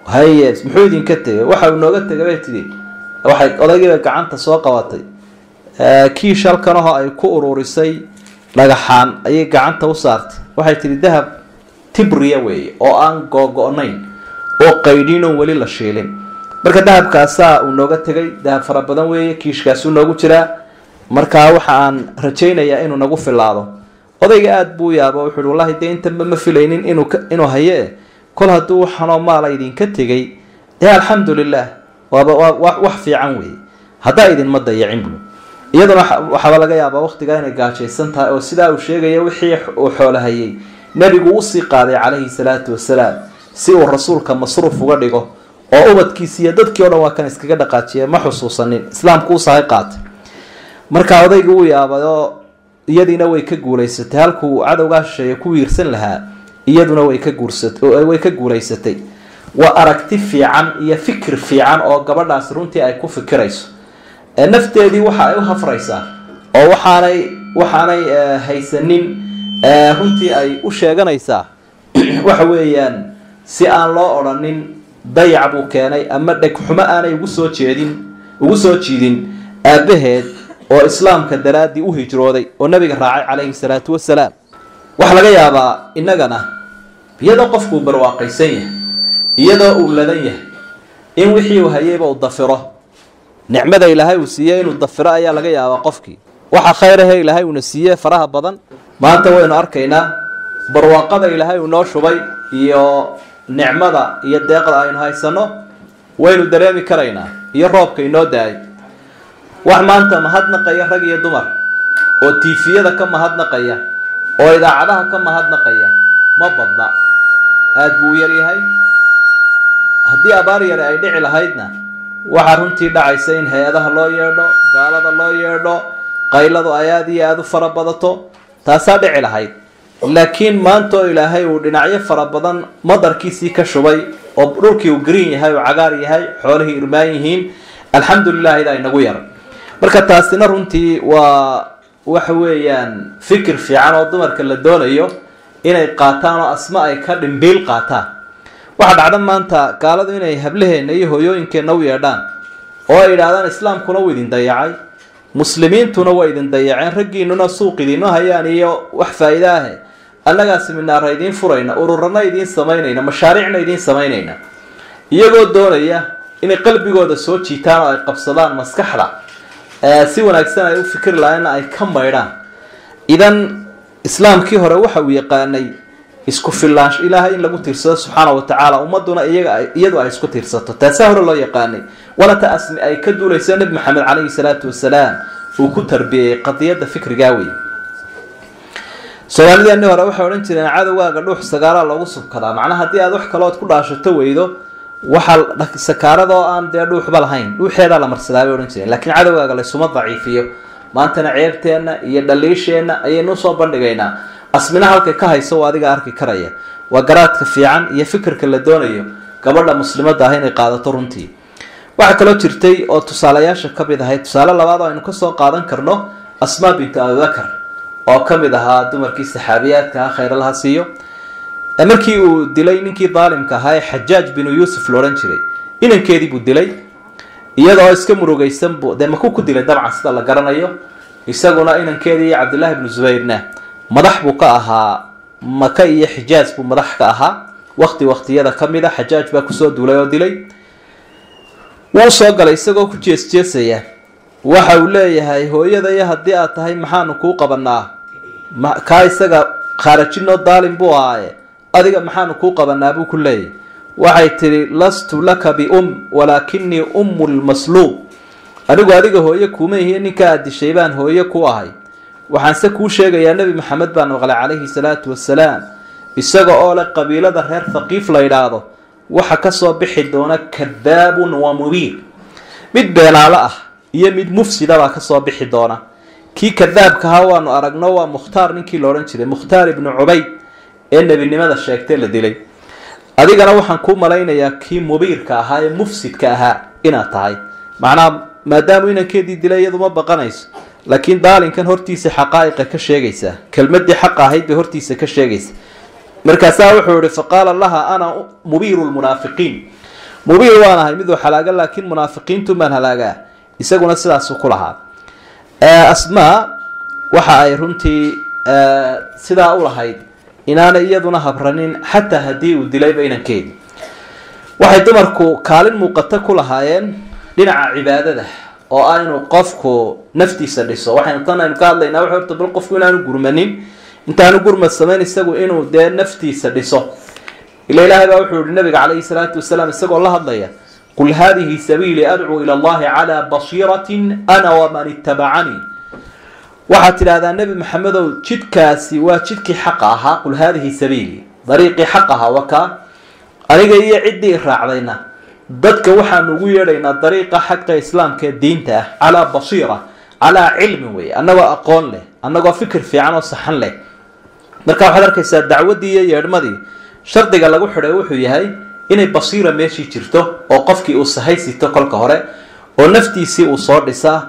haye muxuu idinka tegay? waxa uu nooga tegay bay tidhi, waxay odaygiiba gacanta soo qabatay kiish halkanahoo ay ku ururisay dhagaxaan ayay gacanta u saartay. waxay tidhi dahab tibriya weeye oo aan googo-nayn oo qaydhin oo weli la shiilin. marka dahabkaasaa uu nooga tegay, dahab fara badan weeye, kiishkaasuu noogu jiraa. markaa waxa aan rajaynayaa inuu nagu filaado. odayga aada buu yaaba, wuxuu hi wallahi dee intanba ma filaynin inuu haye kol hadduu waxanoo maala idinka tegay dee alxamdulilah waaba wax fiican weeye, haddaa idinma dayacin buu. iyaduna waxaaba laga yaabaa waqtigaa inay gaajaysan tahay oo sidaa uu sheegaya wixii uu xoolahayay nebigu usii qaaday calayhi salaatu wasalaam si uu rasuulka masruuf uga dhigo oo ubadkiisa iyo dadkii oo dhan waa kan iskaga dhaqaajiyay ma xusuusanin islaamku u sahay qaatay marka odaygu uu yaabay oo iyadiina way ka guuleysatay halkuu cadowgaa shisheeye ku wiirsan lahaa iyaduna way ka guuleysatay waa aragti fiican iyo fikir fiican oo gabadhaas runtii ay ku fikirayso nafteedii waxa ay u hafraysaa oo waxaanay haysanin runtii ay u sheeganaysaa waxa weeyaan si aan loo odhanin dayac buu keenay ama dhegxumo aanay ugu soo jiidin aabaheed oo islaamka daraadii u hijrooday oo nabiga raacay calayhi salaatu wasalaam waxa laga yaabaa innagana iyadoo qofku barwaaqaysan yahay iyadoo uu ladan yahay in wixii uu hayayba uu dafiro nicmada ilaahay uu siiyey inuu dafiro ayaa laga yaabaa qofkii waxa khayrahe ilaahay uuna siiyey faraha badan maanta waynu arkaynaa barwaaqada ilaahay uu noo shubay iyo nicmada iyo deeqda aynu haysano waynu dareemi karaynaa iyo roobka inoo daayay wax maanta mahadnaqaya rag iyo dumar oo tiifiyada ka mahadnaqaya oo idaacadaha ka mahadnaqaya ma badna aad buu yar yahay haddii abaar yar ay dhici lahaydna waxa runtii dhacaysa in hay-adaha loo yeedho gaalada loo yeedho qayladu ay aad iyo aada u fara badato taasaa dhici lahayd laakiin maanta oo ilaahay uu dhinacyo fara badan madarkiisii ka shubay oo dhulkii uu green yahay oo cagaar yahay xoolihii irmaan yihiin alxamdulilah idaa inagu yar marka taasina runtii waa waxa weeyaan fikir fiican oo dumarka la doonayo inay qaataan oo asma ay ka dhimbiil qaataan waxa dhacda maanta gaaladu inay hablaheena iyo hooyooyinkeenna u yeedhaan oo ay yidhaahdaan islaamkuna wuu idin dayacay muslimiintuna waa idin dayaceen raggiinuna suuq idiinoo hayaan iyo wax faa'iido ah annagaa siminaara idiin furayna ururana idiin samaynayna mashaariicna idiin samaynayna iyagoo doonaya inay qalbigooda soo jiitaan oo ay qabsadaan maskaxda si wanaagsan ay u fikir lahayn ay ka maydhaan idan islaamkii hore waxa uu yaqaanay isku filaansho ilaahay in lagu tiirsado subxaana wa tacaala ummaduna iyadu ay isku tiirsato taasaa hore loo yaqaanay wana ta asmi ay ka duulayso nebi maxamed calayhi salaatu wasalaam uu ku tarbiyey qadiyadda fikrigaa wey soomaalideenii hore waxay odhan jireen cadowgaaga dhuux sagaalaa loogu subkadaa macnaha haddii aad wax kalood ku dhaashato weydo waxaa sakaaradoo aan dee dhuuxba lahayn dhuuxeedaa la marsadaa bay odhan jireen laakiin cadowgaaga laysuma daciifiyo maantana ceebteenna iyo dhaliisheenna ayaynu soo bandhigaynaa asmina halkay ka hayso waa adiga arki karaya waa garaadka fiican iyo fikirka la doonayo gabadha muslimadda ah inay qaadato runtii waxaa kaloo jirtay oo tusaalayaasha ka mid ahayd tusaale labaad oo aynu kasoo qaadan karno asmaa bintu abubakar oo ka mid ahaa dumarkii saxaabiyaadka ah khayralaha siiyo markii uu dilay ninkii daalimka ahaa ee xajaaj binu yuusuf loodhan jiray inankeedii buu dilay iyadoo iska murugaysan buu dee maku ku dilay dabcan sida la garanayo isaguna inankeedii iyo cabdullaahi ibnu zubayrna madax buu ka ahaa maka iyo xijaaj buu madax ka ahaa waqtiyada ka mid a xajaaj baa kusoo duulay oo dilay wuu soo galay isagoo ku jeesjeesaya waxa uu leeyahay hooyadaya haddii aad tahay maxaanu kuu qabanaa kaa isaga khaarajinoo daalim buu ahaaye adiga maxaanu kuu qabanaa buu ku leeyahay waxay tidhi lastu laka bium walaakinii ummu lmasluub anigu adiga hooye kuuma ihiyo ninka aad dishay baan hooye ku ahay waxaanse kuu sheegayaa nebi maxamed baa maqlay calayhi salaatu wasalaam isaga oo leh qabiilada reer thaqiif la yidhaahdo waxa kasoo bixi doona kadaabun wa mubiir mid beenaalo ah iyo mid mufsida baa kasoo bixi doona kii kadaabka ahaa waanu aragno waa mukhtaar ninkii la odhan jiray mukhtaar ibnu cubayd ee nebinimada sheegtay la dilay adigana waxaan kuu malaynayaa kii mubiirka ahaa ee mufsidka ahaa inaad tahay macnaha maadaamuu inankeedii dilay iyadu ma baqanayso laakiin daalinkan hortiisa xaqaa'iqa ka sheegaysaa kelmadii xaqa ahayd bay hortiisa ka sheegaysa markaasaa wuxuu yihi faqaala laha ana mubiiru lmunaafiqiin mubiir waan ahay miduu halaaga laakiin munaafiqiintu maan halaagaa isaguna sidaasu ku lahaa asmaa waxa ay runtii sidaa u lahayd inaanay iyaduna habranin xataa haddii uu dilayba inankeedi waxay dumarku kaalin muuqata ku lahaayeen dhinaca cibaadada oo ah inuu qofku naftiisa dhiso waxaynu tan aynu ka hadlaynaa waxa horta bal qofku inaanu gurmanin intaanu gurmad samayn isagu inuu dee naftiisa dhiso ila ilaahay baa wuxuu yihi nabiga calayhi salaatu wasalaam isagoo la hadlaya qul haadihi sabiilii adcuu ila allahi calaa basiiratin ana waman ittabacanii waxaad tidhaahdaa nebi maxamedow jidkaasi waa jidkii xaqa ahaa qul haadihi sabiilii dariiqii xaq ahaa wakaa aniga iyo ciddii raacdayna dadka waxaan ugu yeedhaynaa dariiqa xaqa islaamka ee diinta ah calaa basiira calaa cilmi wey, annagoo aqoon leh, annagoo fikir fiican oo saxan leh. marka waxaad arkaysaa dacwaddii iyo yeedhmadii shardiga lagu xidhay wuxuu yahay inay basiira meeshii jirto oo qofkii uu sahaysito kolka hore oo naftiisii uu soo dhisaa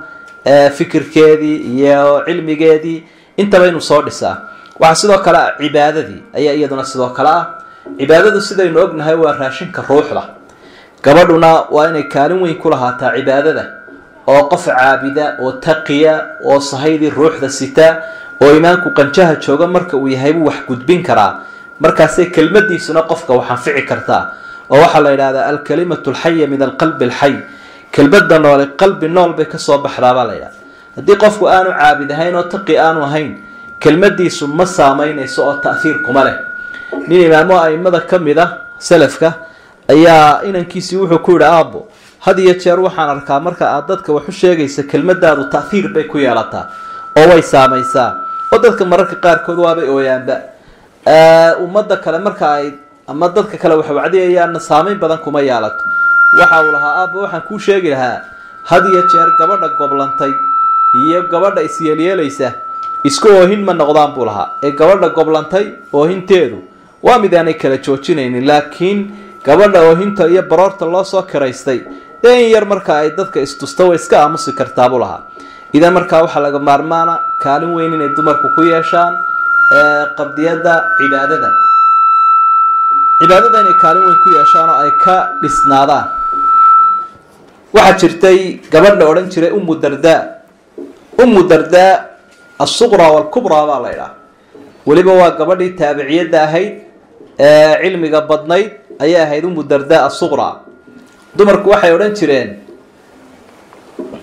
fikirkeedii iyo cilmigeedii intaba inuu soo dhisaa. waxaa sidoo kale ah cibaadadii ayaa iyaduna sidoo kale ah. cibaadadu sidaynu ognahay waa raashinka ruuxda. gabadhuna waa inay kaalin weyn ku lahaataa cibaadada oo qof caabida oo taqiya oo sahaydii ruuxda sita oo iimaanku qanjaha jooga marka uu yahay buu wax gudbin karaa. markaasay kelmadiisuna qofka wax anfici kartaa oo waxaa la yidhahdaa alkalimatu alxaya min alqalbi alxay. kelmadda noole qalbi nool bay kasoo baxdaabaa la yidhahda. haddii qofku aanu caabid ahayn oo taqi aanu ahayn kelmadiisu ma saamaynayso oo ta'hiir kuma leh. nin imaamo aimada ka mid ah salafka ayaa inankiisii wuxuu ku yidhi aabbo had iyo jeer waxaan arkaa marka aad dadka wax u sheegaysa kelmadaadu ta'hiir bay ku yeelataa oo way saamaysaa oo dadka mararka qaarkood waabay ooyaanba. ummadda kale marka ay ama dadka kale wax wacdiyayaanna saamayn badan kuma yeelato. waxa uu lahaa aabbo waxaan kuu sheegi lahaa had iyo jeer gabadha goblantay iyo gabadha isyeelyeelaysa isku oohin ma noqdaan buu lahaa. ee gabadha goblantay oohinteedu waa mid aanay kala joojinaynin, laakiin gabadha oohinta iyo baroorta loo soo kiraystay dee in yar marka ay dadka istusta way iska aamusi kartaa buu lahaa. idan markaa waxaa laga maarmaana kaalin weyn inay dumarku ku yeeshaan qabdiyadda cibaadada inay kaalin weyn ku yeeshaan oo ay ka dhisnaadaan. waxaa jirtay gabadh la odhan jiray ummu dardaa asuqraa walkubraa baa la ydhaha. weliba waa gabadhii taabiciyadda ahayd cilmiga badnayd ayay ahayd ummu dardaa asuqraa. dumarku waxay odhan jireen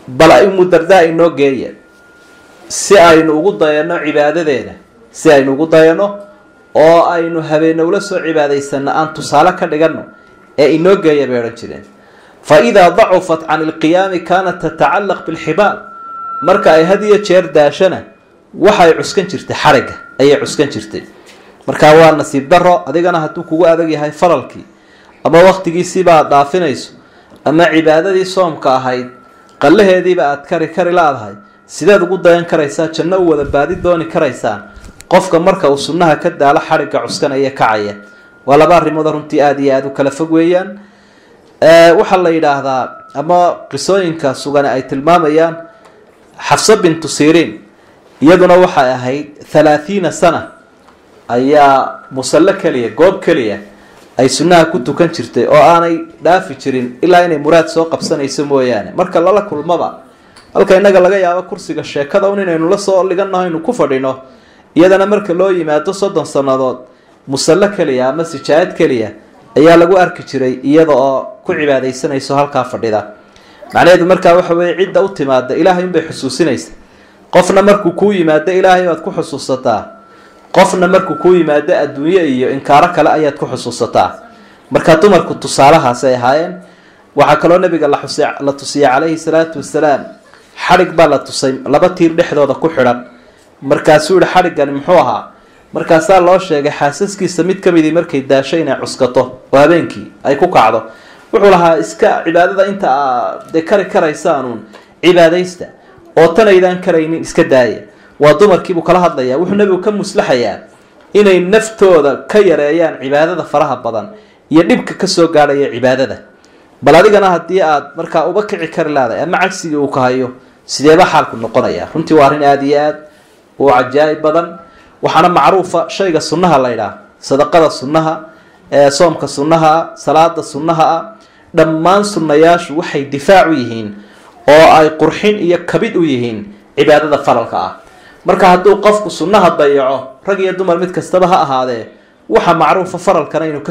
bal ummu dardaa inoo geeya si aynu ugu dayano cibaadadeeda, si aynu ugu dayano oo aynu habeena ula soo cibaadaysano aan tusaale ka dhigano ee inoo geeya bay odhan jireen. fa idaa dacufat can ilqiyaami kaanat tatacallaq bilxibaal. marka ay had iyo jeer daashana waxay cuskan jirtay xarigga ayay cuskan jirtay. markaa waa nasiib daro adigana hadduu kugu adag yahay faralkii ama waktigiisiiba aad dhaafinayso ama cibaadadii soomka ahayd qallaheediiba aad kari laadahay, sideed ugu dayan karaysaa janno u wada baadi dooni karaysaan qofka marka uu sunnaha ka daalo xarigga cuskanaya kacaya. waa laba arrimood runtii aada iyo aada u kala fog weeyaan. waxaa la yidhaahdaa ama qisooyinka sugan ay tilmaamayaan xafsa bintu siriin iyaduna waxay ahayd 30 sana ayaa musallo keliya goob keliya ay sunnaha ku tukan jirtay oo aanay dhaafi jirin ilaa inay muraad soo qabsanayso mooyaane. marka lala kulmaba halka innaga laga yaabo kursiga sheekada un inaynu la soo dhigannaho aynu ku fadhino, iyadana marka loo yimaado 30 sannadood musallo keliya ama sijaayad keliya ayaa lagu arki jiray iyada oo ku cibaadaysanayso halkaa fadhida. macnaheedu markaa waxa weeye cidda u timaada ilaahay unbay xusuusinaysa. qofna markuu kuu yimaado ilaahay baad ku xusuusataa, qofna markuu kuu yimaado adduunye iyo inkaaro kale ayaad ku xusuusataa. marka dumarku tusaalahaas ay ahaayeen. waxaa kaloo nabiga la tusiyay calayhi salaatu wasalaam xadhig baa la tusay 2 tiir dhexdooda ku xidhan. markaasuu yihi xadhiggani muxuu ahaa? markaasaa loo sheegay xaasaskiisa mid ka midii markay daasho inay cuskato oo habeenkii ay ku kacdo. wuxuu lahaa iska cibaadada inta aad kari karaysaanuun cibaadaysta oo tanaydaan karaynin iska daaya. waa dumarkiibuu kala hadlayaa. wuxuu nabigu ka muslaxayaa inay naftooda ka yareeyaan cibaadada faraha badan iyo dhibka kasoo gaadhaya cibaadada. bal adigana haddii aad markaa uba kici kari laadahay ama cagsigii uu ka hayo sideeba xaalku noqonaya? runtii waa arrin aada iyo aad u cajaa'ib badan. waxaana macruufa shayga sunnaha la ydhaah, sadaqada sunnaha, soomka sunnaha, salaada sunnaha ah, dhammaan sunnayaashu waxay difaac u yihiin oo ay qurxin iyo kabid u yihiin cibaadada faralka ah. marka hadduu qofku sunnaha dayaco, rag iyo dumar mid kastaba ha ahaadee, waxa macruufa faralkana inuu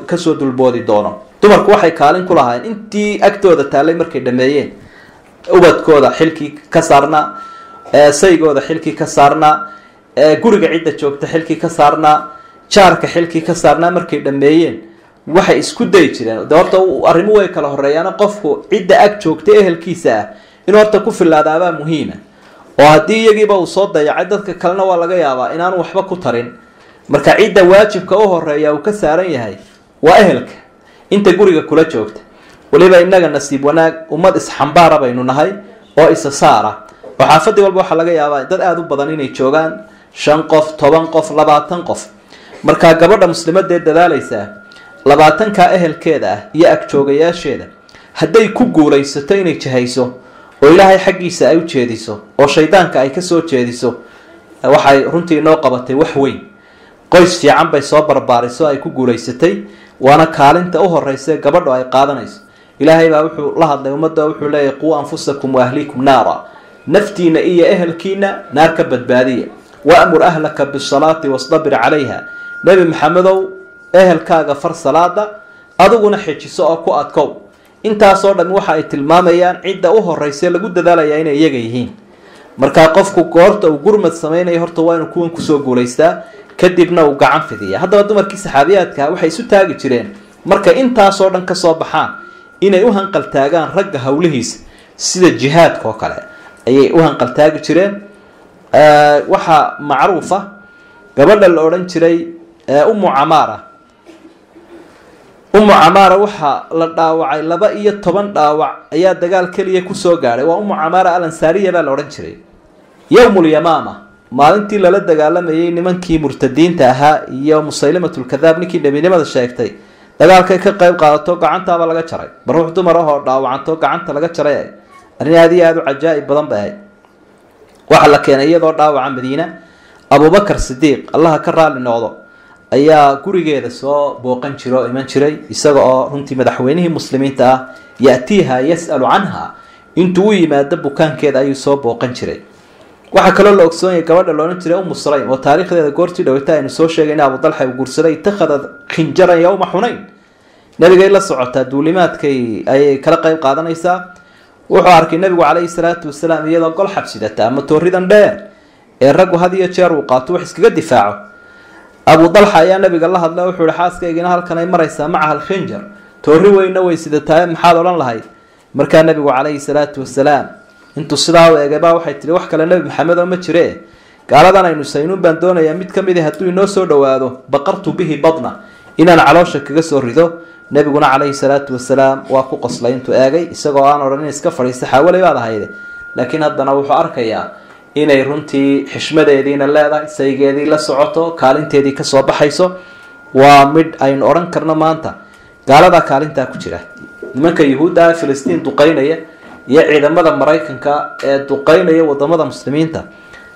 kasoo dulboodi doono. dumarku waxay kaalin ku lahaayeen intii agtooda taallay markay dhameeyeen ubadkooda xilkii ka saarnaa, saygooda xilkii ka saarnaa, guriga cidda joogta xilkii ka saarnaa, jaarka xilkii ka saarnaa markay dhameeyeen waxay isku dayi jireen. de horta arrimo way kala horeeyaan. qofku cidda ag joogta ehelkiisa ah inuu horta ku filaadaabaa muhiima, oo haddii iyagiiba uu soo dayacay dadka kalena waa laga yaabaa inaanu waxba ku tarin. marka cidda waajibka u horeeya uu ka saaran yahay waa ehelka inta guriga kula joogta. waliba inaga nasiib wanaag ummad isxambaara baynu nahay oo isa saara oo xaafadii walba waxaa laga yaabaa dad aada u badan inay joogaan 5 qof 10 qof 20 qof markaa gabadha muslimadee dadaalaysaa 20ka ehelkeeda ah iyo agjoogayaasheeda hadday ku guulaysato inay jahayso oo ilaahay xaggiisa ay u jeediso oo shaydaanka ay ka soo jeediso waxay runtii inoo qabatay wax weyn qoys fiican bay soo barbaarisay ay ku guulaysatay waana kaalinta u horeysa gabadhu ay qaadanayso ilaahay baa wuxuu la hadlay ummadda wuxuu leeyahay quu anfusakum wa ahlikum naara naftiina iyo ehelkiina naar ka badbaadiya waamur ahlaka bisalaati wastabir calayha nabi maxamedow ehelkaaga far salaada adiguna xijiso oo ku adkow intaasoo dhan waxa ay tilmaamayaan cidda u horeysa lagu dadaalaya inay iyaga yihiin markaa qofku goorta uu gurmad samaynayo horta waa inuu kuwan kusoo guulaystaa kadibna uu gacan fidiya haddaba dumarkii saxaabiyaadka waxay isu taagi jireen marka intaasoo dhan kasoo baxaan inay u hanqaltaagaan ragga howlihiisa sida jihaadka oo kale ayay u hanqaltaagi jireen waxaa macruufa gabadha la odhan jiray ummu camaara waxaa la dhaawacay 12 dhaawac ayaa dagaal keliya kusoo gaadhay waa ummu camaara alansaariya baa la odhan jiray yowmul yamaama maalintii lala dagaalamayay nimankii murtadiinta ahaa iyo musaylimatulkadaab ninkii nebinimada sheegtay dagaalkay ka qayb qaadato gacantaaba laga jaray baruux dumar ahoo dhaawacanto gacanta laga jaray arrin aad iyo aad u cajaa'ib badan bay ahayd waxaa la keenay iyadoo dhaawaca madiina abubakar sidiiq allaha ka raali noqdo ayaa gurigeeda soo booqan jiro oo iman jiray isaga oo runtii madaxweynihii muslimiinta ah ya'tiiha yas'alu canha intuu u yimaado bukaankeeda ayuu soo booqan jiray waxaa kaloo la ogsoonayay gabadha la odhan jiray ummu sulaym oo taariikhdeeda goortii dhawata aynu soo sheegay in abu dalxa uu guursaday ittakhada khinjaran yowma xunayn nabigay la socotaa duulimaadkay ayay kala qayb qaadanaysaa wuxuu arkay nabigu calayhi salaatu wasalaam iyadoo gol xabsidata ama tooridan dheer ee raggu had iyo jeer uu qaato wax iskaga difaaco abu dalxa ayaa nabiga la hadlay wuxuu yihi xaaskaygina halkan ay maraysaa macaha alkhinjar toori weyna way sidatahay maxaad odhan lahayd markaa nabigu calayhi salaatu wasalaam intuu sidaa u eegay waxay tiri wax kale nabi maxamed oo ma jire gaaladan aynu saynuun baan doonayaa mid ka mid ah hadduu inoo soo dhawaado baqartu bihi badna inaan caloosha kaga soo rido nabiguna calayhi salaatu wasalaam waa ku qoslay intuu eegay isagoo aan odhan in iska fadhiista xaawalay baad ahayde laakiin haddana wuxuu arkayaa inay runtii xishmadeediina leedahay saygeedii la socoto kaalinteedii kasoo baxayso waa midh aynu odhan karno maanta gaaladaa kaalintaa ku jira nimanka yuhuudda filistiin duqeynaya iyo ciidamada maraykanka ee duqeynaya wadamada muslimiinta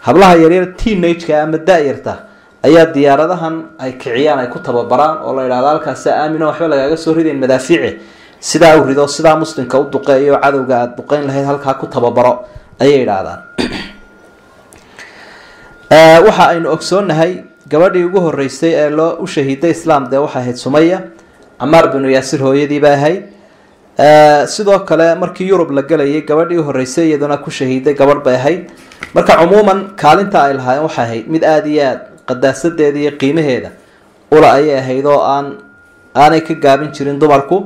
hablaha yaryar teenage-ka ama da-yarta ayaa diyaaradahan ay kiciyaan ay ku tababaraan oo la yidhahdo halkaasi aamino waxba lagaaga soo ridayn madaafiici sidaa u rido sidaa muslimka u duqeeyo cadowga aada duqeyn lahayd halkaa ku tababaro ayay yidhaahdaan waxa aynu ogsoonahay gabadhii ugu horeysay ee loo u shahiiday islaam dee waxay ahayd sumaya camaar binu yaasir hooyadii bay ahayd sidoo kale markii yurub la gelayay gabadhii horeysay iyaduna ku shahiiday gabadh bay ahayd marka cumuuman kaalinta ay lahaayeen waxay ahayd mid aada iyo aada qadaasadeeda iyo qiimaheeda ula ayay ahayd oo aanay ka gaabin jirin dumarku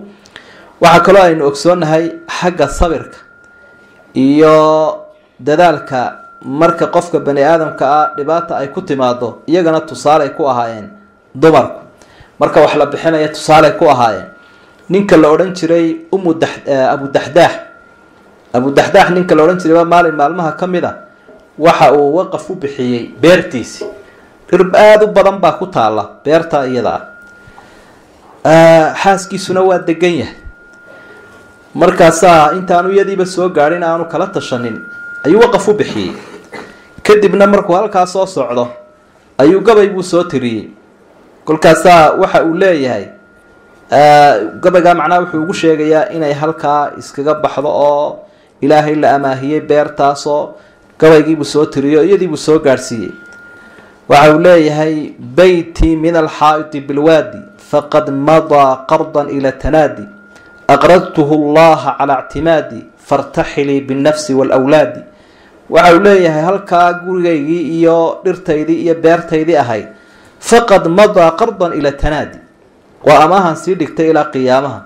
waxaa kaloo aynu ogsoonahay xagga sabirka iyo dadaalka marka qofka bani aadamka ah dhibaata ay ku timaado iyagana tusaale ku ahaayeen dumarku marka wax la bixinaya tusaale ku ahaayeen ninka la odhan jiray abu daxdaax ninka la odhan jiray maalin maalmaha ka mid a waxa uu waqaf u bixiyey beertiisi dhir aada u badan baa ku taala beerta iyada xaaskiisuna waa degan yahay markaasaa intaanu iyadiiba soo gaadhin aanu kala tashanin ayuu waqaf u bixiyey kadibna markuu halkaa soo socdo ayuu gabay buu soo tiriyey kolkaasaa waxa uu leeyahay gabaygaa macnaha wuxuu ugu sheegayaa inay halkaa iskaga baxdo oo ilaahay la amaahiyey beertaasoo gabaygiibuu soo tiriyo iyadiibuu soo gaadhsiiyey waxa uu leeyahay beytii min alxaa'iti bilwaadi faqad madaa qardan ila tanaadi aqradtuhu allaha calaa ictimaadi fartaxilii binnafsi waalawlaadi waxa uu leeyahay halkaa gurigaygii iyo dhirtaydii iyo beertaydii ahayd faqad madaa qardan ila tanaadi waa amaahan sii dhigtay ilaa qiyaamaha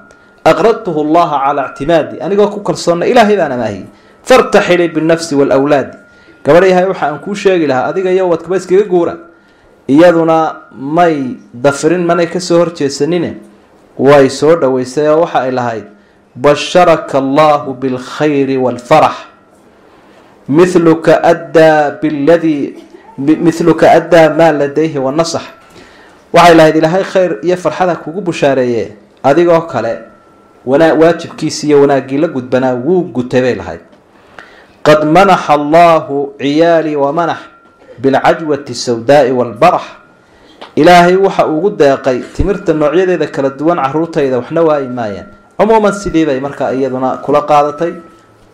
aqradtuhu allaha calaa ictimaadi anigoo ku kalsoonna ilaahay baan amaahiyey fartaxilii binnafsi waalawlaadi gabadhayahay waxa aan kuu sheegi lahaa adiga iyo wadkaba iskaga guura iyaduna may dafirin manay kasoo horjeesanine way soo dhaweysay oo waxa ay lahayd بشرك الله بالخير والفرح مثلك أدى ما لديه والنصح. waxay lahayd ilaahay khayr iyo farxada kugu bushaareeyay adigoo kale waajibkiisa iyo wanaagii la gudbanaa wuu gutay bay lahayd. qad manaxa allahu ciyaali wamanax bilcajwati sawdaai walbarax. ilaahay waxa ugu deeqay timirta noocyadeeda kala duwan caruurtayda waxna waayi maayaan. cumuuman sidii bay markaa iyaduna kula qaadatay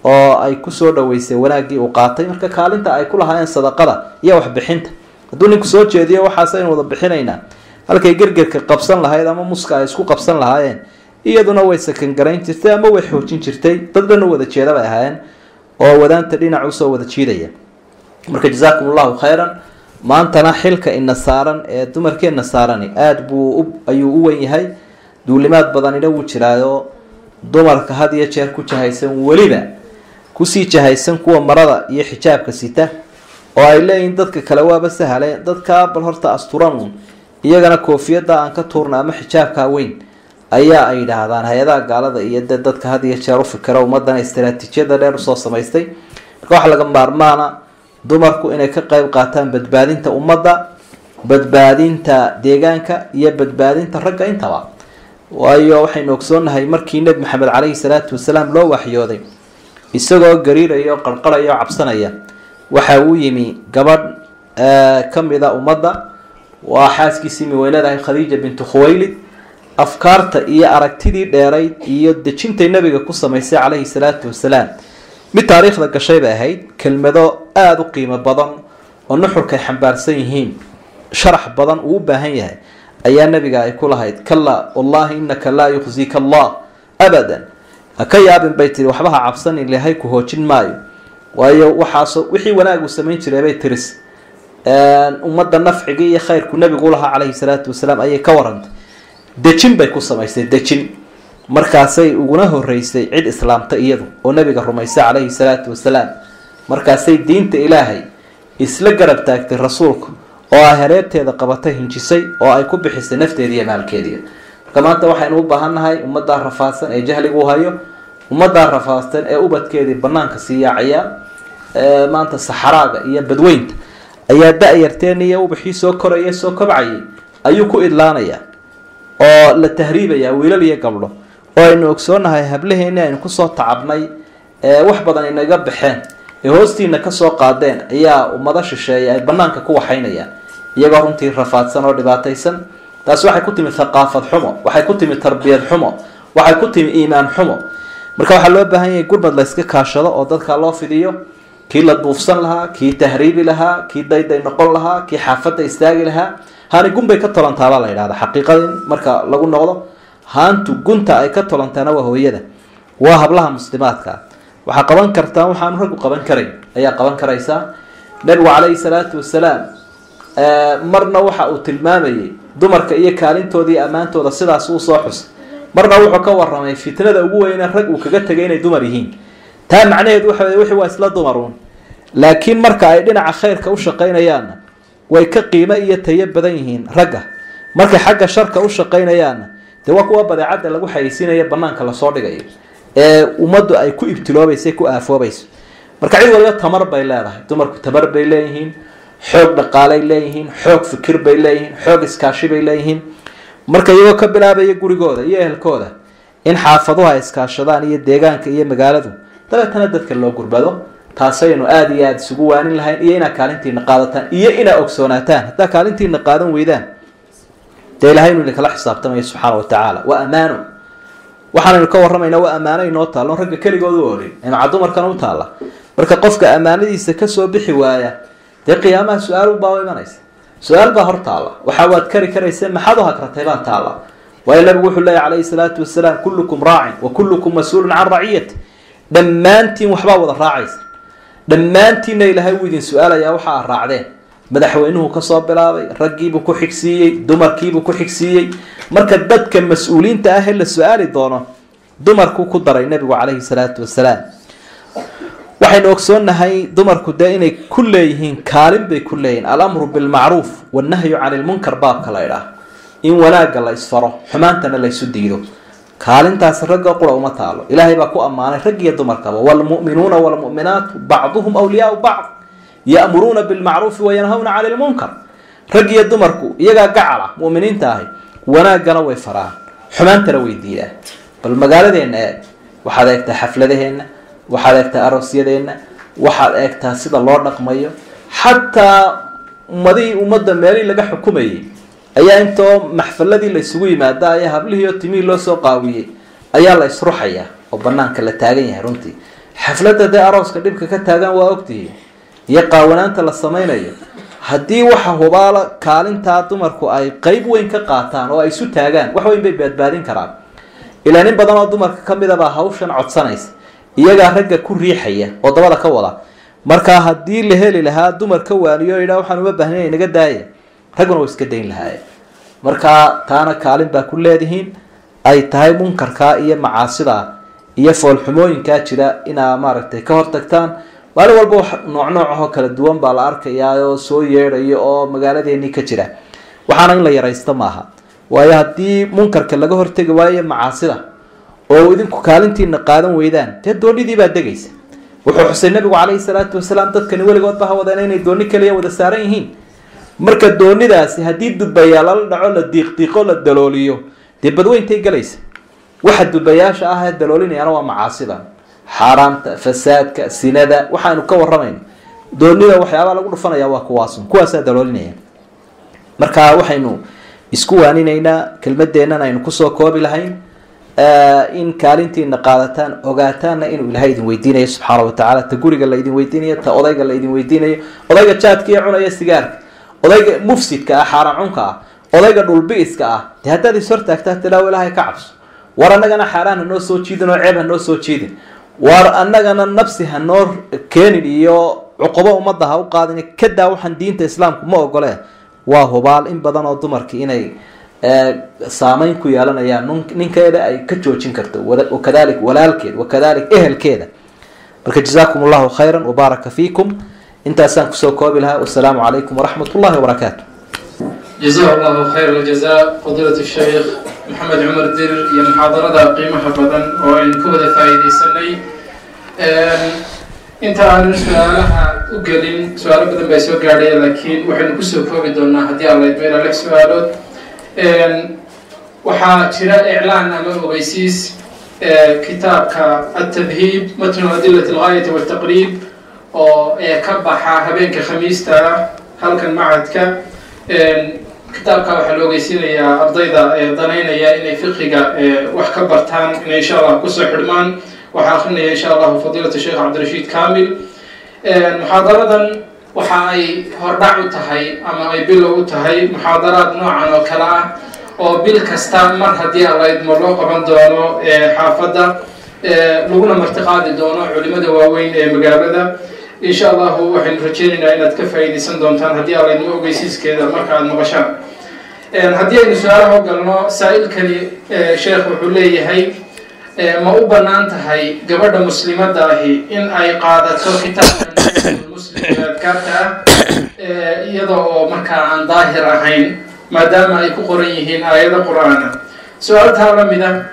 oo ay kusoo dhaweysay wanaagii uu qaatay. marka kaalinta ay ku lahaayeen sadaqada iyo waxbixinta hadduu ninku soo jeediyo waxaasaynu wada bixinaynaa halkay gergerka qabsan lahayd ama muska ay isku qabsan lahaayeen iyaduna way sakan garayn jirtay ama way xoojin jirtay. dad dhan u wada jeeda bay ahaayeen oo wadaanta dhinac usoo wada jiidaya. marka jazaakum allahu khayran. maantana xilka ina saaran ee dumarkeena saarani aada ayuu u wen yahay. duulimaad badanina wuu jiraayo dumarka had iyo jeer ku jahaysan weliba kusii jahaysan kuwa marada iyo xijaabka sita oo ay leeyihiin dadka kale waaba sahale dadka bal horta asturan iyagana koofiyada aan ka tuurna ama xijaabka weyn ayaa ay yidhaahdaan hay-adaha gaalada iyo dadka had iyo jeer u fikira ummadana istaraatiijiyada dheer usoo samaystay. marka waxa laga maarmaana dumarku inay ka qayb qaataan badbaadinta ummadda, badbaadinta deegaanka iyo badbaadinta ragga intaba. waayo waxaynu ogsoonahay markii nebi maxamed calayhi salaatu wasalaam loo waxyooday isagoo gariiraya oo qarqaraya oo cabsanaya waxa uu yimi gabadh ka mid a ummadda waa xaaskiisii miweynadahay khadiija bintu khuwaylid. afkaarta iyo aragtidii dheerayd iyo dejintay nabiga ku samaysay calayhi salaatu wasalaam mid taariikhda gashay bay ahayd. kelmado aada u qiimo badan oo nuxurkay xambaarsan yihiin sharax badan uu u baahan yahay ayaa nabiga ay ku lahayd. kallaa wallahi innaka laa yukhzika allah abadan. haka yaabin bay tiri waxba ha cabsan ilaahay ku hoojin maayo. waayo waxaasoo wixii wanaag uu samayn jiray bay tiris ummadda nafcigii iyo khayrku nabigu lahaa calayhi salaatu wasalaam ayay ka warantay. dejin bay ku samaysay dejin. markaasay uguna horeysay cid islaamta iyadu oo nabiga rumaysay calayhi salaatu wasalaam. markaasay diinta ilaahay isla garab taagtay rasuulku oo ay hareerteeda qabatay hinjisay oo ay ku bixisay nafteeda iyo maalkeeda. marka maanta waxaynu u baahannahay ummadda rafaadsan ee jahligu hayo, ummadda rafaadsan ee ubadkeedii banaanka sii yaacaya maanta saxaraaga iyo badweynta ayaa da-yarteen iyo ubaxii soo koraya soo kobcayay ayuu ku idlaanaya oo la tahriibaya wiilal iyo gabdho oo aynu ogsoonahay hablaheeni aynu kusoo tacabnay wax badan inaga baxeen ee hoostiina kasoo qaadeen ayaa ummado shisheeye ay banaanka ku waxaynayaan iyagoo runtii rafaadsan oo dhibaataysan. taas waxay ku timi thaqaafad xumo, waxay ku timi tarbiyad xumo, waxay ku timi iimaan xumo. marka waxaa loo baahan yahay gurmad la iska kaashado oo dadka loo fidiyo kii la duufsan lahaa, kii tahriibi lahaa, kii dayday noqon lahaa, kii xaafadda istaagi lahaa. haani gun bay ka tolantaabaa la yidhahda xaqiiqadin marka lagu noqdo. haantu gunta ay ka tolantaana waa hooyada, waa hablaha muslimaadka. waxaa qaban kartaa waxaanu raggu qaban karayn ayaa qaban karaysaa. nabigu calayhi salaatu wasalaam marna waxa uu tilmaamayay dumarka iyo kaalintoodii ammaantooda sidaas uu soo xus. marna wuxuu ka waramay fitnada ugu weyne rag uu kaga tegay inay dumar yihiin. taa macnaheedu waxa wixii waa isla dumaruun, laakiin marka ay dhinaca khayrka u shaqaynayaanna way ka qiimo iyo tayo badan yihiin ragga. markay xagga sharka u shaqaynayaanna dee waa kuwa badeecadda lagu xayeysiinaya banaanka lasoo dhigayo ee ummaddu ay ku ibtiloobaysa ku aafoobayso. marka cid waliba tamar bay leedahay. dumarku tamar bay leeyihiin, xoog dhaqaalay leeyihiin, xoog fikir bay leeyihiin, xoog iskaashi bay leeyihiin. marka iyagoo ka bilaabaya gurigooda iyo ehelkooda in xaafaduhu ay iskaashadaan iyo deegaanka iyo magaaladu dabeetana dadka loo gurbado. taasaynu aada iyo aada isugu waanin lahayn iyo inaa kaalintiina qaadataan iyo inaa ogsoonaataan. haddaa kaalintiina qaadan weydaan dee ilahay inu idinkala xisaabtamaya subxaana wa tacaala. waa ammaano. waxaanaynu ka warramaynaa waa ammaano inoo taalla on ragga keligood u olin maca dumarkana u taalla. marka qofka ammaanadiisa kasoo bixi waaya dee qiyaamaha su-aal baa u imanaysa. su-aal baa hor taalla. waxa waad kari karaysa maxaad u hakratay baa taalla. waayo nabigu wuxuu leeyahy calayhi salaatu wasalaam kullukum raacin wa kullukum mas-uulun can raciyati. dhammaantiin waxbaa wada raacaysa, dhammaantiinna ilaahay wuu idin su-aalayaa waxa aad raacdeen. madaxweynuhu kasoo bilaabay, raggiibuu ku xigsiiyey, dumarkiibuu ku xigsiiyey. marka dadka mas-uuliinta ah ee la su-aali doono dumarku ku daray nabigu calayhi salaatu wasalaam. waxaynu ogsoonnahay dumarku dee inay ku leeyihiin kaalin bay ku leeyihiin. alamru bilmacruuf wannahyu cani lmunkar baabka la idhaah in wanaagga la isfaro xumaantana la ysu diido kaalintaas ragga qura uma taalo. ilaahay baa ku ammaanay rag iyo dumarkaba, walmu'minuuna walmu'minaatu bacduhum awliyaau bacd ya'muruuna bilmacruufi wayanhawna cani lmunkar. rag iyo dumarku iyagaa gacala mu'miniinta ahi, wanaaggana way faraan, xumaantana way diidaan. bal magaaladeenna eeg, waxaad eegtaa xafladaheenna, waxaad eegtaa aroosyadeenna, waxaad eegtaa sida loo dhaqmayo. xataa ummadda meelihii laga xukumayay ayaa intoo maxfaladii la isugu yimaada ayaa hablihii oo timihii loo soo qaawiyey ayaa la isruxayaa oo banaanka la taagan yahay. runtii xafladda dee arooska dhibka ka taagan waa ogtihiin, iyo qaawanaanta la samaynayo. haddii waxa hubaala kaalintaa dumarku ay qeyb weyn ka qaataan oo ay isu taagaan, wax weyn bay badbaadin karaan. ilaa nin badan oo dumarka ka mid a baa hawshan codsanaysa, iyagaa ragga ku riixaya oo dabada ka wada. markaa haddii la heli lahaa dumar ka waaniyo o yidhaha waxaan uma baahnayn inaga daaya, ragguna way iska dayn lahaayeen. markaa taana kaalin baa ku leedihiin, ay tahay munkarkaa iyo macaasidaa iyo foolxumooyinkaa jira inaa maaragtay ka hortagtaan. maalin walba wax nooc ahoo kala duwan baa la arkayaa oo soo yeedhayo oo magaaladeenii ka jira. waxaana in la yaraysto maaha, waayo haddii munkarka laga hortegi waayo macaasida oo idinku kaalintiina qaadan weydaan, dee doonidii baa degaysa. wuxuu xusay nabigu calayhi salaatu wasalaam dadkani weligoodba ha wadeen inay dooni kaliya wada saaran yihiin. marka doonidaasi haddii dubayaa lala dhaco, la diiqdiiqo, la dalooliyo, dee badweyntay galaysa. waxa dubayaasha ah ee daloolinayana waa macaasida, xaaraamta, fasaadka, sinada. waxaanu ka waramayno doonida waxyaabaa lagu dhufanaya waa kuwaasaa daloolinaya. marka waxaynu isku waaninaynaa kelmadeennan aynu kusoo koobi lahayn in kaalintiina qaadataan, ogaataanna inuu ilaahay idin weydiinayo subxaana watacaala. ta guriga la idin weydiinayo, ta odayga la idin weydiinayo, odayga jaadka iyo cunaya sigaarka, odayga mufsidka ah, xaaraan cunka ah, odayga dhulbi-iska ah. dee haddaad is hortaagtaa tilaawo ilaahay ka cabso. war annagana xaaraan hanoo soo jiidin oo ceeb hanoo soo jiidin. war annagana nafsi hanoo keenin iyo cuqubo ummadda ha u qaadin. kadaa waxaan diinta islaamku ma ogole. waa hubaal in badan oo dumarkii inay saameyn ku yeelanayaan ninkeeda ay ka joojin karto, wakadalik walaalkeed, wakadalik ehelkeeda. marka jazaakum allahu khayran wabaaraka fiikum. intaasaan kusoo koobi lahaa. wasalaamu calaykum waraxmat ullahi wabarakaatu. جزاه الله خير الجزاء فضيلة الشيخ محمد عمر ديرر يا محاضرة قيمة بدن وإن كود فائدة سنة أنت عن سؤالها أقولين سؤال بدن بيسوق عليه لكن وحين كسر كوفيد دونا هدي الله يدمر عليه سؤالات وحاشراء إعلان أمام ويسيس كتاب التذهيب متن أدلة الغاية والتقريب وكبح هبينك خميس ترى هل كان معك kitaabka waxaa loo geysiinayaa ardayda danaynaya inay fiqiga wax ka bartaan inay insha allah kusoo xidhmaan. waxaa akrinaya insha allahu fadiilata sheekh cabdirashiid kamil. muxaadaradan waxa ay hordhac u tahay ama ay bilow u tahay muxaadaraad noocan oo kale ah oo bil kasta mar haddii alla idmo loo qaban doono xaafadda laguna martiqaadi doono culimada waaweyn ee magaalada. إن شاء الله وحين رجينا إن تكفي دي سندون تان هدي على إنه وجيسيس كذا مركز مغشان. هدي إن سؤاله قالنا سائل كني شيخ وحولي هاي ما أوبنان تهاي جبر مسلمة داهي إن أي قادة كتاب المسلمات كاتها يضع مركز ظاهر هين ما دام أي قريهين آيات القرآن. سؤال هذا منا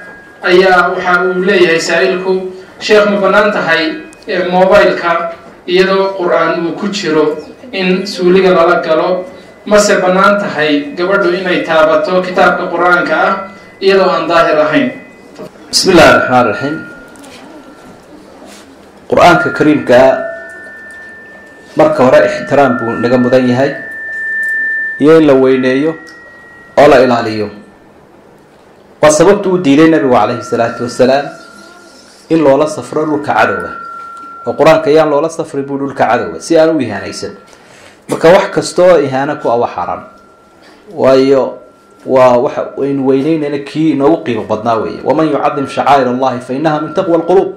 أي وحولي هاي سائلكم شيخ مبنان تهاي موبايل كار iyadoo qur-aan uu ku jiro in suuliga lala galo, mase bannaan tahay gabadhu inay taabato kitaabka qur-aanka ah iyadoo aan daahir ahayn. bismi illahi raxmaan raxiim. qur-aanka kariimka marka hore ixtiraam buu naga mudan yahay iyo in la weyneeyo oo la ilaaliyo. waa sababtu u diiday nabigu calayhi salaatu wasalaam in loola safro dhulka cadowga, oo qur-aanka ayaan loola safri buu dhulka cadowga si aan u ihaanaysan. marka wax kastoo ihaano ku ah waa xaaraan, waayo waa waxa aynu weyneynayna kii inoogu qiimo badnaa weeye. waman yucadim shacaa'ir allahi fa inaha min taqwa alquluub.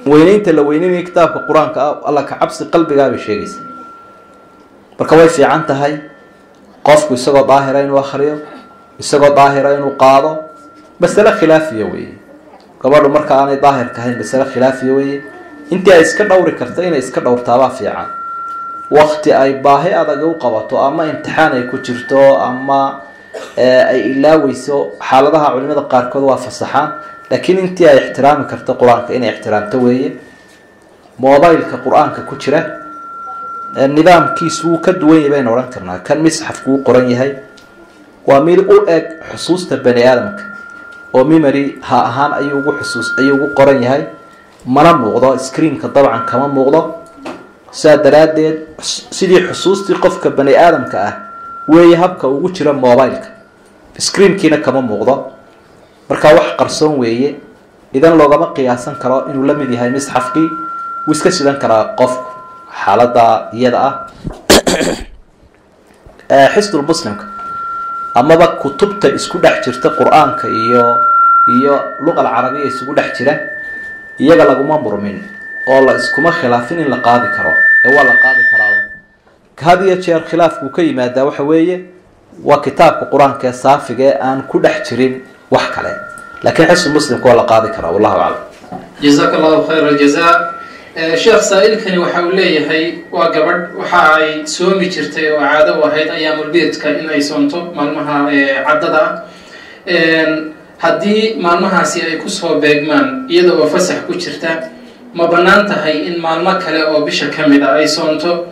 weyneynta la weyneynaya kitaabka qur-aanka ah alla ka cabsi qalbigaa bay sheegaysa. marka way fiican tahay qofku isagoo daahira inuu akhriyo, isagoo daahira inuu qaado. masale khilaafiya weeye. gabadhu marka aanay daahirka ahayn masale khilaafiya weeye. intii ay iska dhowri karta inay iska dhowrtaabaa fiican. waqti ay baahi adag u qabato ama imtixaan ay ku jirto ama ay ilaaweyso xaaladaha culimada qaarkood waa fasaxaan laakiin intii ay ixtiraami karto qur-aanka inay ixtiraamto weeye mobileka qur-aanka ku jira nidaamkiisu wuu ka duwan yahay baynu odhan karnaa kan misxafku uu qoran yahay waa mid u eg xusuusta bani aadamka oo memory ha ahaan ayuu ugu qoran yahay mana muuqdo screenka dabcan kama muuqdo saa daraaddeed sidii xusuustii qofka bani aadamka ah weeye habka ugu jira mobileka screenkiina kama muuqdo markaa wax qarsoon weeye idan loogama qiyaasan karo inuu la mid yahay misxafkii wuu iska sidan karaa qofku xaalada iyada ah xisdul muslimka amaba kutubta isku dhex jirta qur-aanka iyo luqa alcarabiya isugu dhex jira iyaga laguma murmin oo la iskuma khilaafin in la qaadi karo ee waa la qaadi karaa had iyo jeer khilaafku ka yimaadaa waxa weeye waa kitaabka qur-aanka ee saafiga ee aan ku dhex jirin wax kale laakiin xisdul muslimka waa la qaadi karaa wallahu aclam jazaaka allahu khayra aljazaa sheekh saa-ilkani waxa uu leeyahay waa gabadh waxa ay soomi jirtay oo caado u ahayd ayaamulbeedka in ay soonto maalmaha caddada ah haddii maalmahaasi ay kusoo beegmaan iyada oo fasax ku jirta ma bannaan tahay in maalmo kale oo bisha ka mid a ay soonto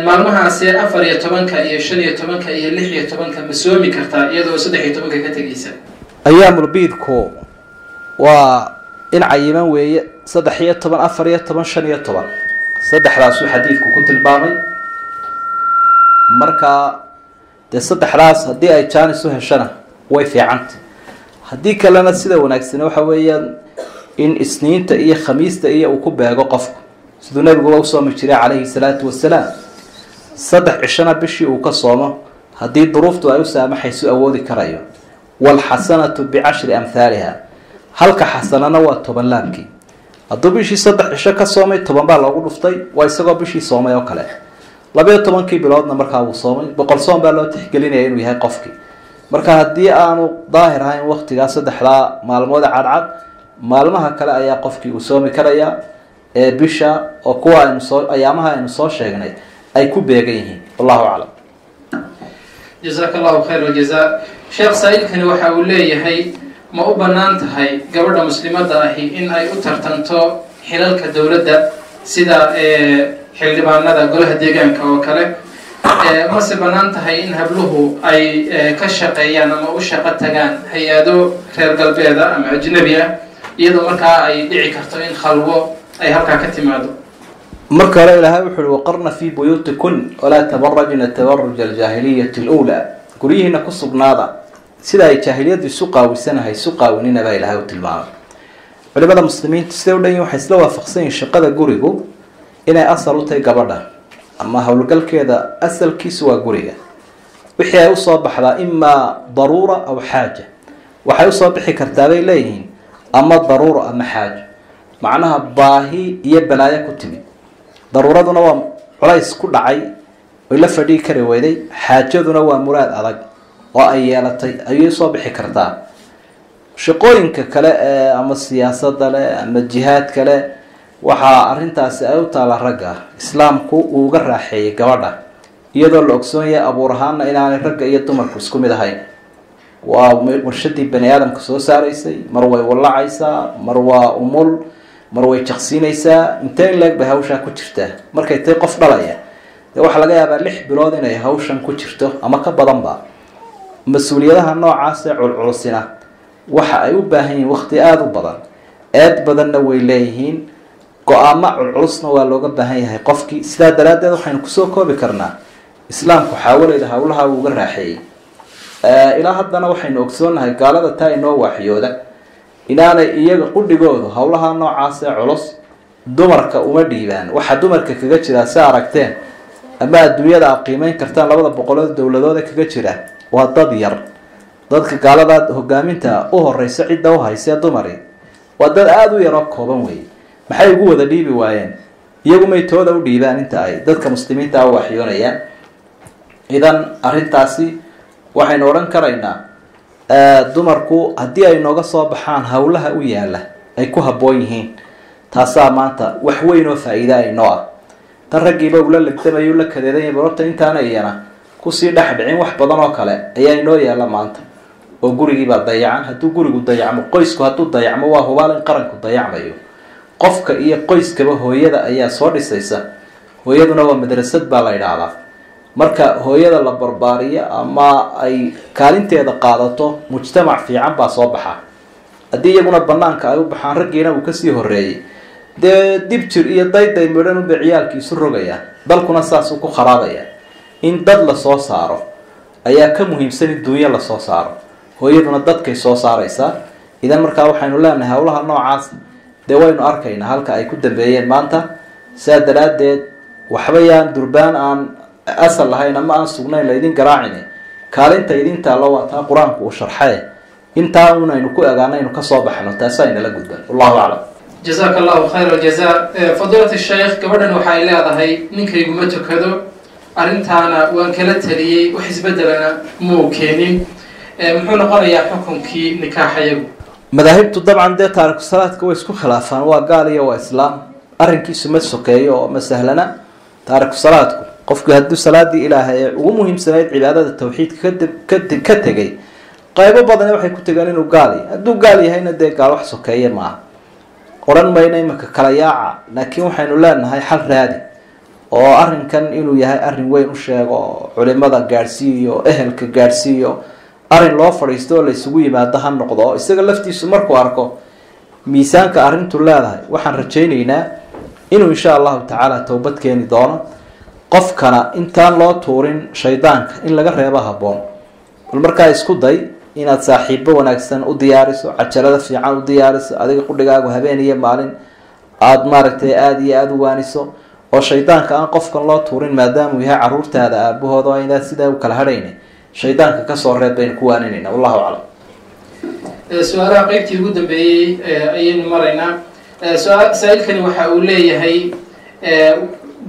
maalmahaasi 14 iyo 15 iyo 16 ma soomi kartaa iyadoo 13 ka tegaysa ayaamulbeedku waa in cayiman weeye 13 14 15 saddexdaasuu xadiidku ku tilmaamay markaa dee saddexdaas haddii ay jaanis u heshana way fiicanta haddii kalena sida wanaagsan waxa weeyaan in isniinta iyo khamiista iyo uu ku beego qofku siduu nabiguba u soomi jiray calayhi salaatu wasalaam 3 cishana bishii uu ka soomo haddii duruuftu ay u saamaxayso awoodi karayo walxasanatu bicashri amhaaliha halka xasanana waa 10 laabkii hadduu bishii 3 cisho ka soomay 10 baa loogu dhuftay waa isagoo bishii soomay oo kale 12 biloodna markaa uu soomay 100 soom baa loo tixgelinaya inuu yahay qofkii marka haddii aanu daahir ahayn waqtigaa 3 maalmood cadcad maalmaha kale ayaa qofkii uu soomi karaya ee bisha oo kuwa ayaamaha aynu soo sheegnay ay ku beegan yihiin wallahu aclam jazaaka allahu khayra aljazaa sheekh saa-ilkani waxa uu leeyahay ma u bannaan tahay gabadha muslimadda ahi in ay u tartanto xilalka dowladda sida xildhibaanada golaha deegaanka oo kale mase bannaan tahay in habluhu ay ka shaqeeyaan ama u shaqo tagaan hay-ado reer galbeeda ama ajnabi ah iyadoo markaa ay dhici karto in khalwo ay halkaa ka timaado marka hore ilaahay wuxuu uhi waqarna fii buyuutikun walaa tabarajna tabaruja aljaahiliyati alula guryihiina ku sugnaada sida ay jaahiliyadu isu qaawisanahay isu qaawinina baa ilaahay u tilmaamay culimada muslimiinta siday u dhan yihin waxay isla waafaqsan yihin shaqada gurigu inay asal u tahay gabadha ama howlgalkeeda asalkiisu waa guriga wixii ay usoo baxdaa imaa daruura aw xaaja waxay usoo bixi kartaa bay leeyihiin ama daruura ama xaaja macnaha baahi iyo balaayo ku timid daruuraduna waa culays ku dhacay oy la fadhii kari weyday xaajaduna waa muraad adag oo ay yeelatay ayay soo bixi kartaa shaqooyinka kale ee ama siyaasadda leh ama jihaad kale waxaa arrintaasi ay u taala ragga islaamku uu uga raaxeeyay gabadha iyadoo la ogsoon yahay abuur ahaana inaanay ragga iyo dumarku isku mid ahayn waa warshadii bani aadamka soo saaraysay mar way wallacaysaa mar waa umul mar way jaqsiinaysaa intee in leeg bay hawshaa ku jirtaa markay tay qof dhalaya dee waxaa laga yaabaa 6 bilood inay hawshan ku jirto ama ka badanba mas-uuliyadaha noocaas ee culculusina waxa ay u baahan yihiin waqti aada u badan eed badanna way leeyihiin go-aamo culculusna waa looga baahan yahay qofkii sidaa daraaddeed waxaynu kusoo koobi karnaa islaamku xaawaleyda hawlaha uu uga raaxeeyey ilaa haddana waxaynu ogsoonahay gaalada taa inoo waaxyooda inaanay iyaga qudhigoodu howlaha noocaas ee culus dumarka uma dhiibaan waxa dumarka kaga jiraa si aragteen ama adduunyada aad qiimeyn kartaan 200 dowladood ee kaga jira waa dad yar dadka gaalada hogaaminta u horeysa cidda u haysa dumari waa dad aada u yar oo kooban weeye maxay ugu wada dhiibi waayeen iyagu may tooda u dhiibaan inta ay dadka muslimiinta u waxyoonayaan idan arrintaasi waxaynu odhan karaynaa dumarku haddii ay nooga soo baxaan howlaha u yaala ay ku habboon yihiin taasaa maanta wax weyn oo faa-iida ay noo ah tan raggiiba ula legdamayo la kadeedanyahay barorta intaana iyana kusii dhex dhicin wax badan oo kale ayaa inoo yaalla maanta oo gurigiibaa dayacan. hadduu gurigu dayacmo, qoysku hadduu dayacmo, waa hubaal in qaranku dayacmayo. qofka iyo qoyskaba hooyada ayaa soo dhisaysa. hooyaduna waa madrasad baa la idhaahdaa. marka hooyada la barbaariyo ama ay kaalinteeda qaadato, mujtamac fiican baa soo baxa. haddii iyaguna banaanka ay u baxaan, raggiina uu kasii horeeyey, dee dib jir iyo dayday midhan unbay ciyaalkiisu rogayaan, dalkuna saasuu ku kharaabaya. in dad lasoo saaro ayaa ka muhiimsan in duunyo lasoo saaro. hooyaduna dadkay soo saaraysaa. idan markaa waxaynu leenahay howlaha noocaas dee waynu arkaynaa halka ay ku dambeeyeen maanta. saa daraadeed waxba yaan durbaan aan asal lahayn ama aan sugnayn laydin garaacine, kaalinta idin taallo waa taa qur-aanku uu sharxee. intaa un aynu ku egaano aynu kasoo baxno, taasa aynala gudbaan. wallahu aclam. jazaaka allahu khayra aljaza. fadiilat sheikh, gabadhan waxay leedahay ninkayguma tukado, arrintaana waan kala taliyey, wax isbedelana muu keenin, muxuu noqonayaa xukunkii nikaaxayagu? madaahibtu dabcan dee taariku salaadka way isku khilaafaan, waa gaal iyo waa islaam. arrinkiisu ma sokeeyo oo ma sahlana. taariku salaadku qofku hadduu salaadii ilaahay ee ugu muhiimsanayd cibaadada tawxiidka ka tegay, qaybo badane waxay ku tegeen inuu gaal yahay. hadduu gaal yahayna dee gaal wax sokeeye maaha. odhan mayna imaka kala yaaca, laakiin waxaynu leenahay xal raadi oo arrinkan inuu yahay arrin weyn u sheego, culimada gaadhsiiyo, ehelka gaadhsiiyo, arrin loo fadhiisto oo la isugu yimaado ha noqdo. oo isaga laftiisu markuu arko miisaanka arrintu leedahay, waxaan rajaynaynaa inuu insha allahu tacaala towbad keeni doono. qofkana intaan loo tuurin shaydaanka in laga reebo habboon. bal markaa isku day inaad saaxiibo wanaagsan u diyaariso, cajalada fiican u diyaariso, adiga qudhigaagu habeen iyo maalin aada maaragtay aada iyo aada u waaniso, oo shaydaanka aan qofkan loo tuurin maadaamuu yahay caruurtaada aabahooda, oo inaa sidaa u kala hadhayna shaydaanka kasoo reeb baynu ku waaninayna. wallahu aclam. su-aalaha qeybtii ugu dambeeyey ayaynu maraynaa. saa-ilkani waxa uu leeyahay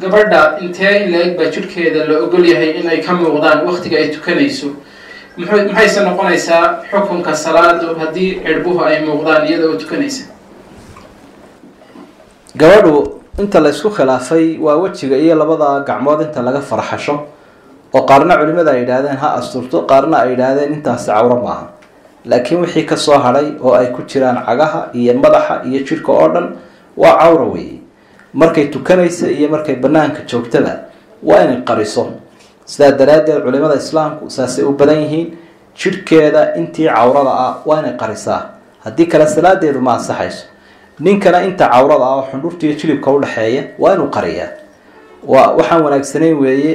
gabadha intee in la-eg baa jirhkeeda la ogol yahay in ay ka muuqdaan waktiga ay tukanayso? maxayse noqonaysaa xukunka salaadu haddii cirbuhu ay muuqdaan iyada oo tukanaysa? gabadhu inta la isku khilaafay waa wejiga iyo labada gacmood inta laga farxasho, oo qaarna culimada ay yidhaahdeen ha asturto, qaarna ay yidhaahdeen intaasi cawro maaha. laakiin wixii kasoo hadhay oo ay ku jiraan cagaha iyo madaxa iyo jidhka oo dhan waa cawro weeye. markay tukanaysa iyo markay banaanka joogtaba waa inay qariso. sidaa daraaddeed culimada islaamku saasay u badan yihiin, jidhkeeda intii cawrada ah waa inay qarisaa, haddii kale salaadeedu ma ansaxayso. ninkana inta cawrada ah oo xundhurta iyo jilibka udhexeeya waa inuu qariyaa. waxaan wanaagsanayn weeye.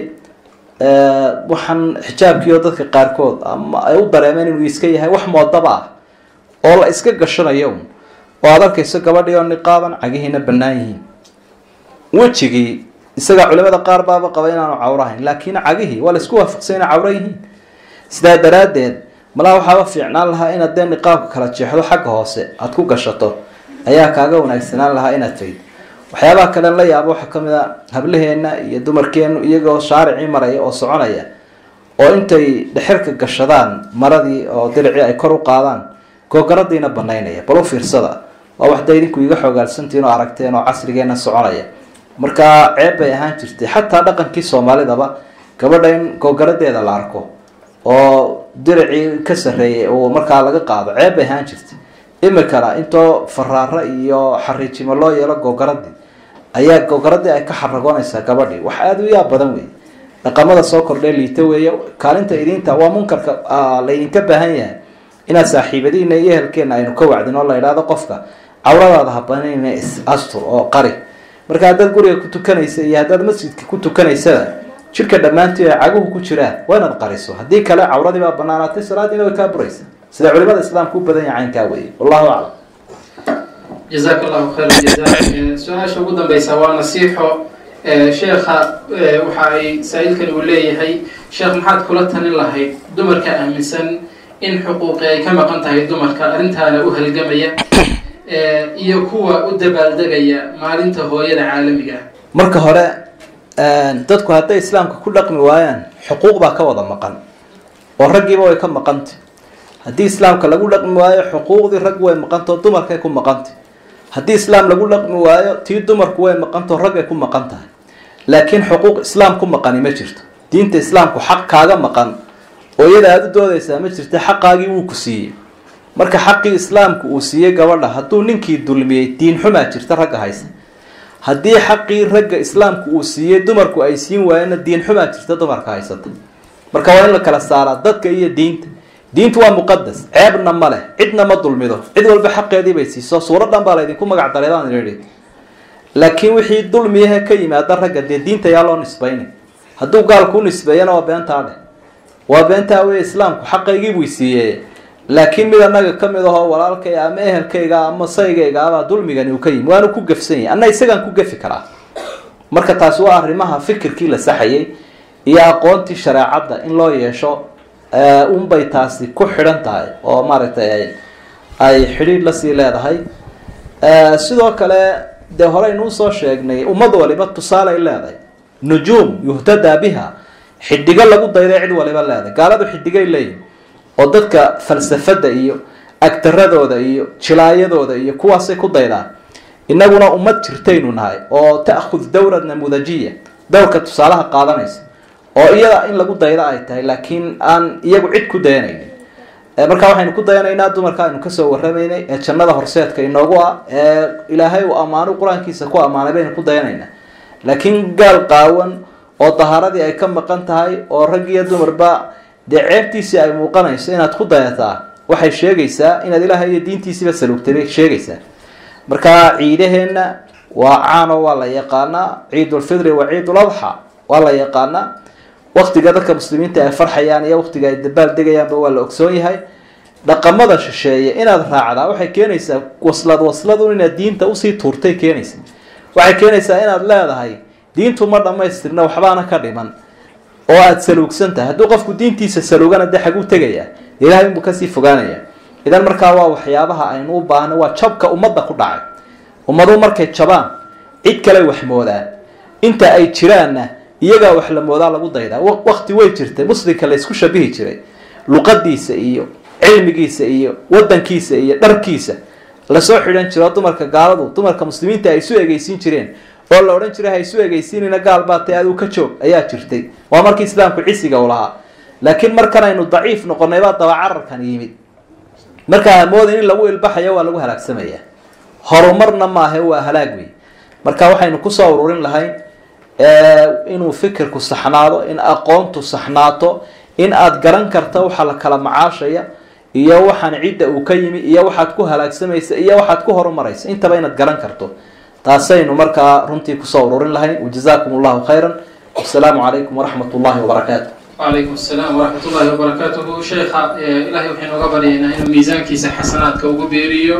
waxaan xijaabkiioo dadka qaarkood ama ay u dareemeen inuu iska yahay wax moodaba ah oo la iska gashanayo, oo aad arkayso gabadhii oo niqaaban, cagihiina bannaan yihiin. wejigii isaga culimada qaar baaba qaba inaanu cawro ahayn, laakiin cagihii waa la isku waafaqsan inay cawro yihiin. sidaa daraaddeed malaa waxaaba fiicnaan lahaa inaad dee niqaabka kala jeexdo, xagga hoose aada ku gashato ayaa kaaga wanaagsanaan lahaa inaad fayd. waxyaabaha kale la yaabo waxaa kamid a hablaheena iyo dumarkeenu iyagoo shaaricii maraya oo soconaya, oo intay dhexirka gashadaan maradii oo diricii ay kor u qaadaan, googaradiina banaynaya. bal u fiirsada, waa waxda idinku iga xoogaalsantiin oo aragteen oo casrigeena soconaya. markaa ceeb bay ahaan jirtay xataa dhaqankii soomaalidaba, gabadha in googaradeeda la arko oo diricii ka sarreeyay oo markaa laga qaado, ceeb bay ahaan jirtay. imikana intoo faraaro iyo xariijimo loo yeelo googaradii, ayaa googaradii ay ka xaragoonaysaa gabadhii. wax aada u yaab badan wey. dhaqamada soo kordhee liita weeye. kaalinta idinta waa munkarka laydinka baahan yahay inaad saaxiibadiina iyo ehelkeena aynu ka wacdin oo la idhaahdo qofka cawradaada habanayna astur oo qari. marka haddaad guriga ku tukanaysa iyo haddaad masjidka ku tukanaysada, jidhka dhammaantii ay caguhu ku jiraan waa inaad qariso. haddii kale cawradii baa banaanaatay, salaadiina way kaa buraysa. sida culimada islaamka u badan yahay caynkaa weeye. wallahu aclam. jazaaka allahu khayr aljaza. su-aasha ugu dambeysa waa nasiixo. sheekha waxa ay saa-ilkani uu leeyahay, sheekh maxaad kula talin lahayd dumarka aaminsan in xuquuqi ay ka maqan tahay dumarka, arrintaana u halgamaya, iyo kuwa u dabaaldegaya maalinta hooyada caalamiga ah? marka hore dadku hadday islaamka ku dhaqmi waayaan, xuquuq baa ka wada maqan oo raggiiba way ka maqantay. haddii islaamka lagu dhaqmi waayo, xuquuqdii rag way maqantao dumarkay ku maqantay. haddii islaam lagu dhaqmi waayo, tii dumarku way maqantao raggay ku maqan tahay. laakiin xuquuq islaam ku maqani ma jirto. diinta islaamku xaq kaaga maqan oo iyada aad u doodaysaa ma jirta, xaqaagii wuu ku siiyey. marka xaqii islaamku uu siiyey gabadha hadduu ninkii dulmiyey diin xumaa jirta ragga haysa. haddii xaqii ragga islaamku uu siiyey dumarku ay siin waayeenna diin xumaa jirta dumarka haysata. marka waa in la kala saaraa dadka iyo diinta. diintu waa muqadas, ceebna ma leh, cidna ma dulmido, cid walba xaqeedii bay siiso. suuradan baa laydinku magac daray baan idhi. laakiin wixii dulmiyaha ka yimaada ragga dee diinta yaa loo nisbaynay. hadduu gaalku u nisbeeyana waa beentaa dheh, waa beentaa wey. islaamku xaqaygii buu siiyey, laakiin mid anaga ka mid ahoo walaalkay ama ehelkayga ama saygayga abaa dulmigani uu ka yimi, waanu ku gafsan yahay, anna isagaan ku gafi karaa. marka taasi waa arrimaha fikirkii la saxayay iyo aqoontii shareecadda in loo yeesho unbay taasi ku xidhan tahay oo maaragtay ay xidhiidh lasii leedahay. sidoo kale dee horeynuu soo sheegnay ummad waliba tusaalay leedahay, nujuum yuhtadaa biha, xidigo lagu dayday cid waliba leedahay. gaaladu xidigay leeyihin oo dadka falsafada iyo agtaradooda iyo jilaayadooda iyo kuwaasay ku daydaan. inaguna ummad jirtaynu nahay oo ta'khud dawra namudajiya, dowrka tusaalaha qaadanaysa oo iyada in lagu dayda ay tahay, laakiin aan iyagu cid ku dayanaynin. markaa waxaynu ku dayanaynaa dumarka aynu kasoo warramaynay ee jannada horseedka inoogu ah ee ilaahay uu ammaano qur-aankiisa ku ammaanay baynu ku dayanaynaa. laakiin gaal qaawan oo dahaaradii ay ka maqan tahay oo rag iyo dumarba dee ceebtiisii ay muuqanayso inaad ku dayataa waxay sheegaysaa inaad ilaahay iyo diintiisiiba saluugtay bay sheegaysaa. markaa ciidaheenna waa caano, waa la yaqaanaa. ciidulfidri wa ciiduladxa waa la yaqaanaa. waktiga dadka muslimiinta ay farxayaan iyo waktiga ay dabaal degayaanba waa la ogsoon yahay. dhaqamada shisheeye inaad raacdaa waxay keenaysaa wasladu inaad diinta usii tuurtay keenaysa. waxay keenaysaa inaad leedahay diintu ma dhamaystirna waxbaana ka dhiman oo aada saluugsan tahay. hadduu qofku diintiisa saluugana dee xaguu tegaya, ilaahay unbuu kasii fogaanaya. idan markaa waa waxyaabaha aynu u baahno, waa jabka ummadda ku dhacay. ummadu markay jabaan cid kale wax moodaan, inta ay jiraanna iyagaa wax la moodaa lagu daydaa. wakti way jirtay muslimka la isku shabihi jiray, luqadiisa iyo cilmigiisa iyo wadankiisa iyo dharkiisa lasoo xidhan jiro. dumarka gaaladu dumarka muslimiinta ay isu egeysiin jireen oo la odhan jiray ha isu egeysiinina gaal baa tay aduu ka joog ayaa jirtay. waa markii islaamku cisiga u lahaa. laakiin markan aynu daciif noqonay baa dabacararkan yimid. markaa moodan in lagu ilbaxayo waa lagu halaagsamaya, horumarna maahe waa halaag wey. marka waxaynu kusoo ururin lahayn inuu fikirku saxnaado, in aqoontu saxnaato, in aad garan karta waxa la kala macaashaya iyo waxaan cidda uu ka yimi iyo waxaad ku halaagsamaysa iyo waxaad ku horumaraysa, intaba inaad garan karto. taasaynu markaa runtii kusoo ururin lahayn. wajazaakum allahu khayran. wasalaamu calaykum waraxmat ullahi wabarakaatu. وعليكم السلام ورحمة الله وبركاته. شيخ إلهي وحين وقبلينا إنه ميزان كيس حسنات كوجبيريو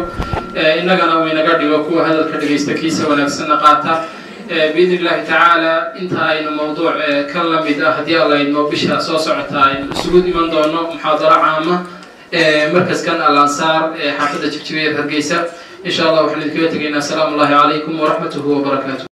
إننا وين قدي وكوا هذا الكدريس تكيسة ونفسنا قاطع بإذن الله تعالى. انتهى إنه موضوع كلام إذا هدي الله إنه بشر أساس عتاين سجود من دونه محاضرة عامة مركز كان الأنصار حافظة كبير هرقيسة إن شاء الله وحين الكويت. السلام الله عليكم ورحمته وبركاته.